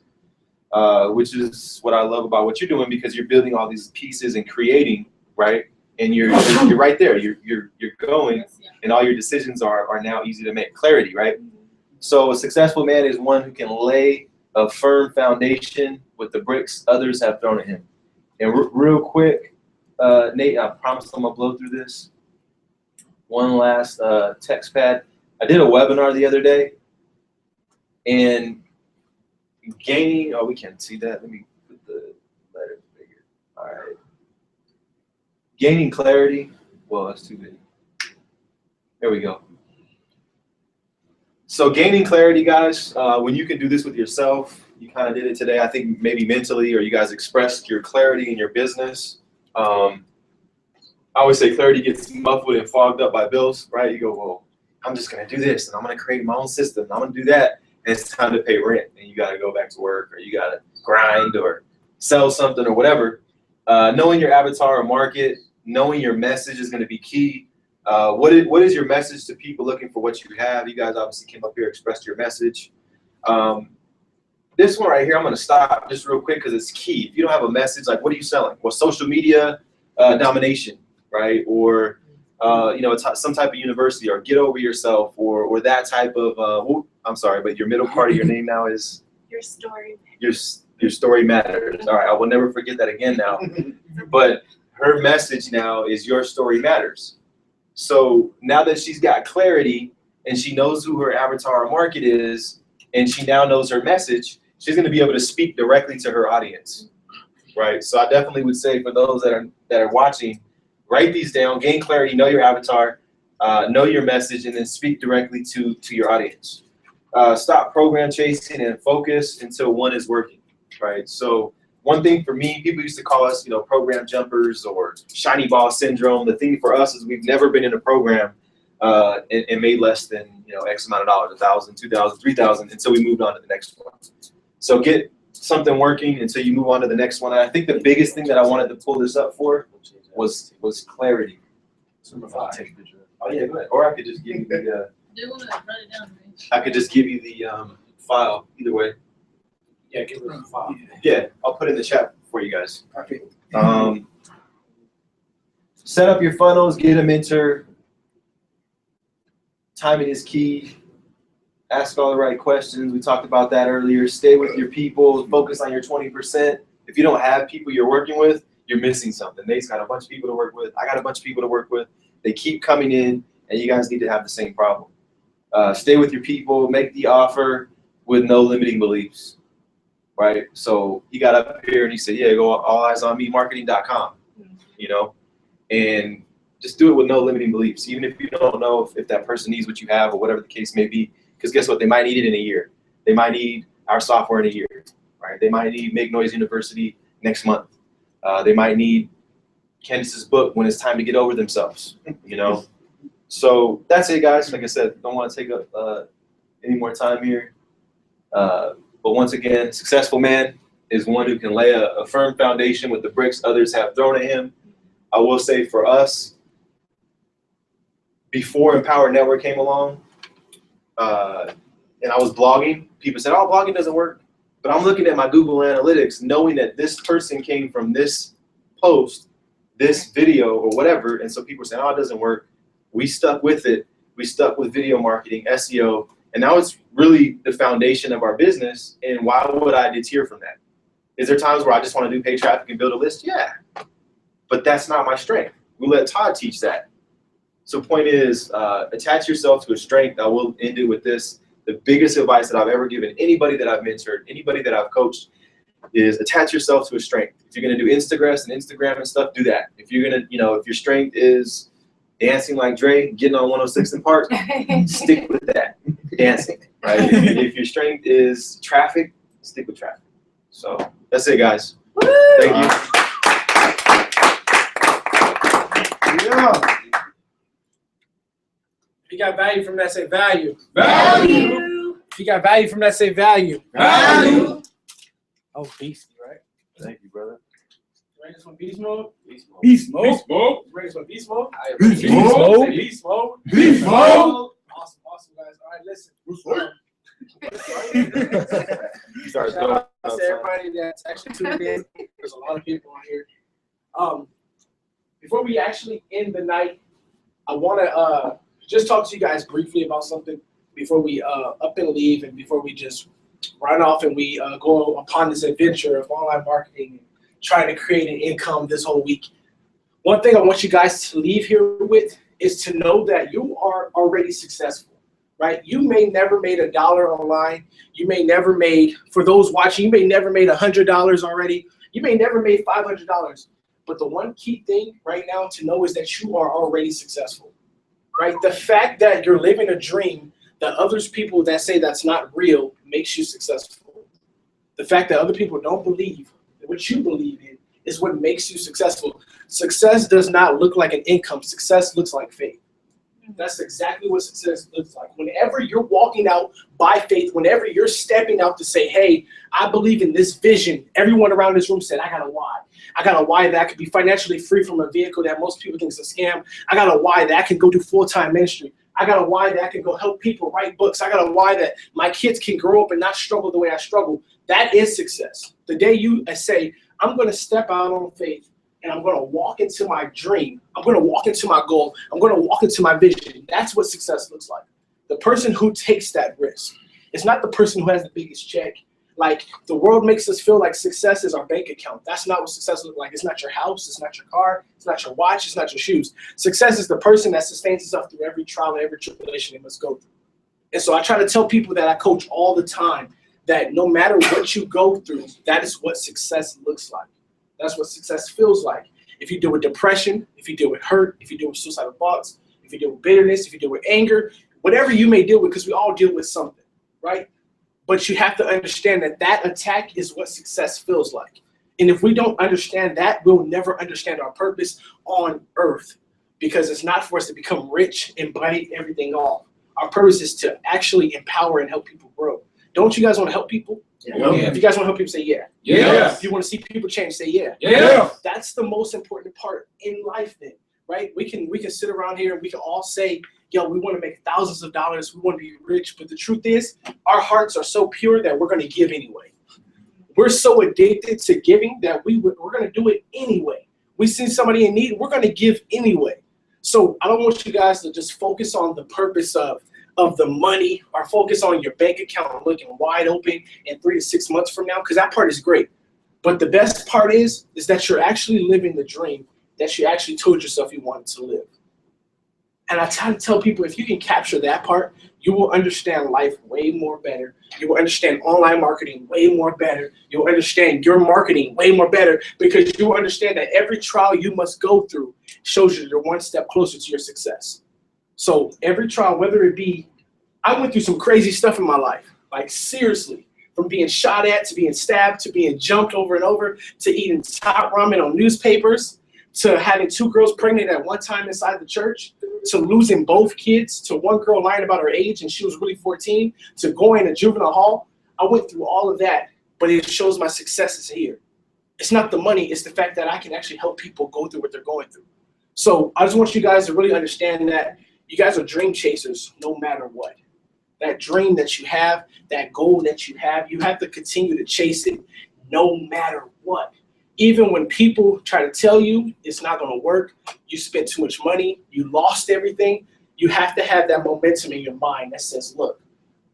which is what I love about what you're doing because you're building all these pieces and creating, right? And you're right there. You're going, and all your decisions are now easy to make. Clarity, right? So a successful man is one who can lay a firm foundation with the bricks others have thrown at him. And real quick, Nate, I promise I'm gonna blow through this. One last text pad. I did a webinar the other day, and gaining. Oh, we can't see that. Let me put the letters bigger. All right. Gaining clarity. Well, that's too big. There we go. So gaining clarity, guys, when you can do this with yourself, you kind of did it today. I think maybe mentally, or you guys expressed your clarity in your business. I always say clarity gets muffled and fogged up by bills, right? You go, well, I'm just going to do this, and I'm going to create my own system. And I'm going to do that, and it's time to pay rent, and you got to go back to work, or you got to grind, or sell something, or whatever. Knowing your avatar or market, knowing your message is going to be key. What is your message to people looking for what you have? You guys obviously came up here, expressed your message. this one right here, I'm going to stop just real quick because it's key. If you don't have a message, like, what are you selling? Well, social media domination, right? Or, you know, some type of university, or get over yourself, or that type of, I'm sorry, but your middle part of your name now is? Your story. Your story matters. All right, I will never forget that again now. But her message now is your story matters. So now that she's got clarity and she knows who her avatar market is, and she now knows her message, she's going to be able to speak directly to her audience, right? So I definitely would say for those that are watching, write these down, gain clarity, know your avatar, know your message, and then speak directly to your audience. Stop program chasing and focus until one is working, right? So one thing for me, people used to call us, you know, program jumpers or shiny ball syndrome. The thing for us is we've never been in a program and made less than, you know, X amount of dollars, $1,000, $2,000, $3,000 until we moved on to the next one. So get something working until you move on to the next one. And I think the biggest thing that I wanted to pull this up for was clarity. Oh yeah, go ahead. Or I could just give you the. They want to write it down, right? I could just give you the file. Either way. Yeah, give her the file. Yeah, I'll put it in the chat for you guys. Set up your funnels, get a mentor. Timing is key. Ask all the right questions. We talked about that earlier. Stay with your people. Focus on your 20%. If you don't have people you're working with, you're missing something. Nate's got a bunch of people to work with. I got a bunch of people to work with. They keep coming in, and you guys need to have the same problem. Stay with your people. Make the offer with no limiting beliefs, right? So he got up here and he said, yeah, go alleyesonmemarketing.com, you know, and just do it with no limiting beliefs, even if you don't know if that person needs what you have or whatever the case may be. Because guess what? They might need it in a year. They might need our software in a year, right? They might need Make Noise University next month. They might need Candace's book when it's time to get over themselves, you know? So that's it, guys. Like I said, don't want to take up any more time here. But once again, successful man is one who can lay a firm foundation with the bricks others have thrown at him. I will say for us, before Empower Network came along, and I was blogging, people said, oh, blogging doesn't work. But I'm looking at my Google Analytics, knowing that this person came from this post, this video, or whatever. And so people are saying, oh, it doesn't work. We stuck with it. We stuck with video marketing, SEO. And now it's really the foundation of our business. And why would I deter from that? Is there times where I just want to do paid traffic and build a list? Yeah. But that's not my strength. We let Todd teach that. So point is, attach yourself to a strength. I will end it with this. The biggest advice that I've ever given anybody that I've mentored, anybody that I've coached, is attach yourself to a strength. If you're going to do Instagram and stuff, do that. If you're going to, you know, if your strength is dancing like Dre, getting on 106 in Park, stick with that, dancing, right? If your strength is traffic, stick with traffic. So that's it, guys. Woo! Thank you. Yeah. If you got value from that, say value. Value. If you got value from that, say value. Value. Oh, beastie, right? Thank you, brother. Ready for some beast mode? Beast mode. Beast mode. Beast mode. Ready for beast mode? Beast Beast mode. mode. Say beast mode. Beast mode. Awesome, awesome, guys. All right, listen. Sorry, Shout out to everybody that's actually tuned in. There's a lot of people on here. Before we actually end the night, I want to just talk to you guys briefly about something before we up and leave, and before we just run off and we go upon this adventure of online marketing and trying to create an income this whole week. One thing I want you guys to leave here with is to know that you are already successful, right? You may never made $1 online. You may never made, for those watching, you may never made $100 already. You may never made $500. But the one key thing right now to know is that you are already successful, right? The fact that you're living a dream that others people that say that's not real makes you successful. The fact that other people don't believe what you believe in is what makes you successful. Success does not look like an income. Success looks like faith. That's exactly what success looks like. Whenever you're walking out by faith, whenever you're stepping out to say, hey, I believe in this vision. Everyone around this room said, I got a why. I got a why that I could be financially free from a vehicle that most people think is a scam. I got a why that I can go do full-time ministry. I got a why that I can go help people write books. I got a why that my kids can grow up and not struggle the way I struggle. That is success. The day you say, I'm going to step out on faith and I'm going to walk into my dream. I'm going to walk into my goal. I'm going to walk into my vision. That's what success looks like. The person who takes that risk. It's not the person who has the biggest check. Like, the world makes us feel like success is our bank account. That's not what success looks like. It's not your house. It's not your car. It's not your watch. It's not your shoes. Success is the person that sustains itself through every trial and every tribulation they must go through. And so I try to tell people that I coach all the time that no matter what you go through, that is what success looks like. That's what success feels like. If you deal with depression, if you deal with hurt, if you deal with suicidal thoughts, if you deal with bitterness, if you deal with anger, whatever you may deal with, because we all deal with something, right? But you have to understand that that attack is what success feels like. And if we don't understand that, we'll never understand our purpose on earth, because it's not for us to become rich and bite everything off. Our purpose is to actually empower and help people grow. Don't you guys want to help people? Yeah. If you guys want to help people, say yeah. Yeah. If you want to see people change, say yeah. Yeah. That's the most important part in life then, right? We can sit around here and we can all say, yo, we want to make thousands of dollars. We want to be rich. But the truth is, our hearts are so pure that we're going to give anyway. We're so addicted to giving that we're going to do it anyway. We see somebody in need, we're going to give anyway. So I don't want you guys to just focus on the purpose of the money, or focus on your bank account looking wide open in 3 to 6 months from now, because that part is great. But the best part is that you're actually living the dream that you actually told yourself you wanted to live. And I try to tell people, if you can capture that part, you will understand life way more better. You will understand online marketing way more better. You'll understand your marketing way more better, because you will understand that every trial you must go through shows you you're one step closer to your success. So every trial, whether it be, I went through some crazy stuff in my life, like seriously, from being shot at, to being stabbed, to being jumped over and over, to eating top ramen on newspapers, to having 2 girls pregnant at one time inside the church, to losing both kids, to one girl lying about her age and she was really 14, to going to juvenile hall. I went through all of that, but it shows my success is here. It's not the money, it's the fact that I can actually help people go through what they're going through. So I just want you guys to really understand that you guys are dream chasers no matter what. That dream that you have, that goal that you have to continue to chase it no matter what. Even when people try to tell you it's not going to work, you spent too much money, you lost everything, you have to have that momentum in your mind that says, look,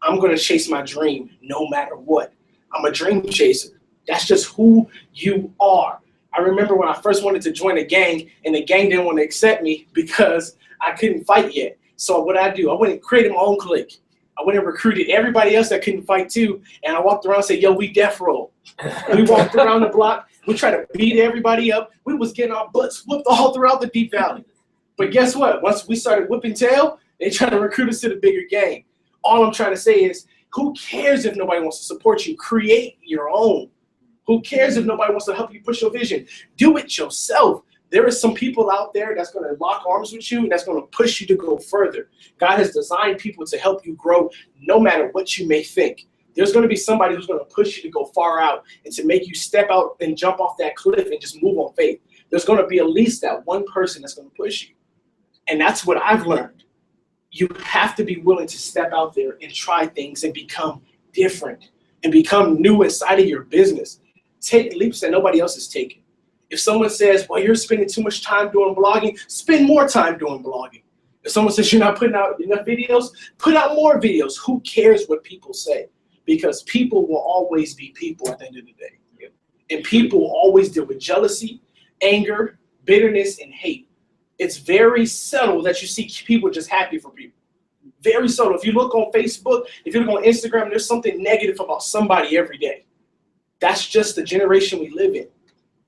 I'm going to chase my dream no matter what. I'm a dream chaser. That's just who you are. I remember when I first wanted to join a gang, and the gang didn't want to accept me because I couldn't fight yet. So what I do, I went and created my own clique. I went and recruited everybody else that couldn't fight too, and I walked around and said, yo, we death row. We walked around the block. We tried to beat everybody up. We was getting our butts whooped all throughout the Deep Valley. But guess what? Once we started whipping tail, they tried to recruit us to the bigger gang. All I'm trying to say is, who cares if nobody wants to support you? Create your own. Who cares if nobody wants to help you push your vision? Do it yourself. There are some people out there that's going to lock arms with you and that's going to push you to go further. God has designed people to help you grow no matter what you may think. There's going to be somebody who's going to push you to go far out and to make you step out and jump off that cliff and just move on faith. There's going to be at least that one person that's going to push you. And that's what I've learned. You have to be willing to step out there and try things and become different and become new inside of your business. Take leaps that nobody else is taking. If someone says, well, you're spending too much time doing blogging, spend more time doing blogging. If someone says you're not putting out enough videos, put out more videos. Who cares what people say? Because people will always be people at the end of the day. Yep. And people will always deal with jealousy, anger, bitterness, and hate. It's very subtle that you see people just happy for people. Very subtle. If you look on Facebook, if you look on Instagram, there's something negative about somebody every day. That's just the generation we live in.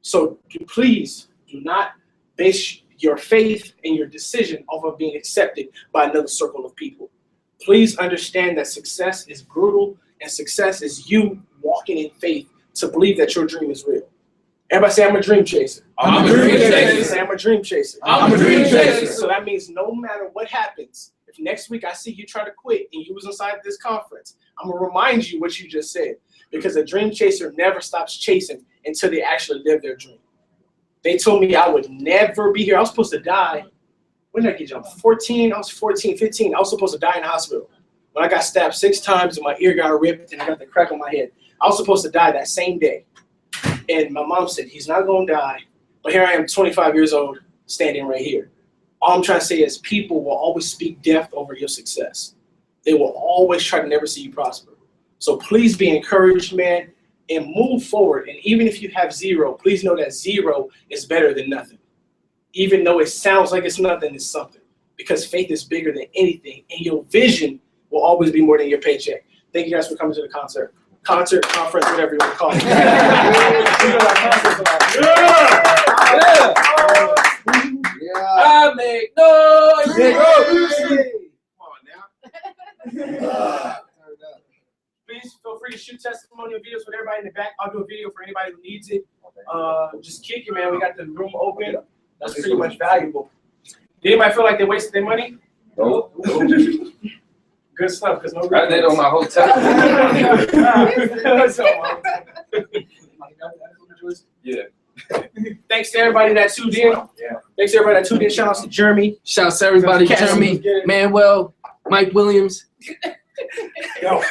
So please do not base your faith and your decision off of being accepted by another circle of people. Please understand that success is brutal, and success is you walking in faith to believe that your dream is real. Everybody say, I'm a dream chaser. I'm a dream chaser. Say, I'm a dream chaser. I'm a dream chaser. So that means no matter what happens, if next week I see you try to quit and you was inside this conference, I'm going to remind you what you just said. Because a dream chaser never stops chasing until they actually live their dream. They told me I would never be here. I was supposed to die. When did I get you? I was 14, 15. I was supposed to die in the hospital. When I got stabbed 6 times and my ear got ripped and I got the crack on my head. I was supposed to die that same day. And my mom said, he's not gonna die. But here I am, 25 years old, standing right here. All I'm trying to say is people will always speak death over your success. They will always try to never see you prosper. So please be encouraged, man, and move forward. And even if you have zero, please know that zero is better than nothing. Even though it sounds like it's nothing, it's something. Because faith is bigger than anything, and your vision will always be more than your paycheck. Thank you guys for coming to the concert. Conference, whatever you want to call it. I make noise. Come on now. Please feel free to shoot testimonial videos with everybody in the back. I'll do a video for anybody who needs it. Just kick it, man. We got the room open. That's pretty much valuable. Did anybody feel like they wasted their money? Nope. Good stuff, because no. I did on my hotel. Yeah. Thanks to everybody that tuned in. Yeah. Thanks to everybody that tuned in. Shout out to Jeremy. Shouts to everybody, Cass, Jeremy, get it. Manuel, Mike Williams. Yo.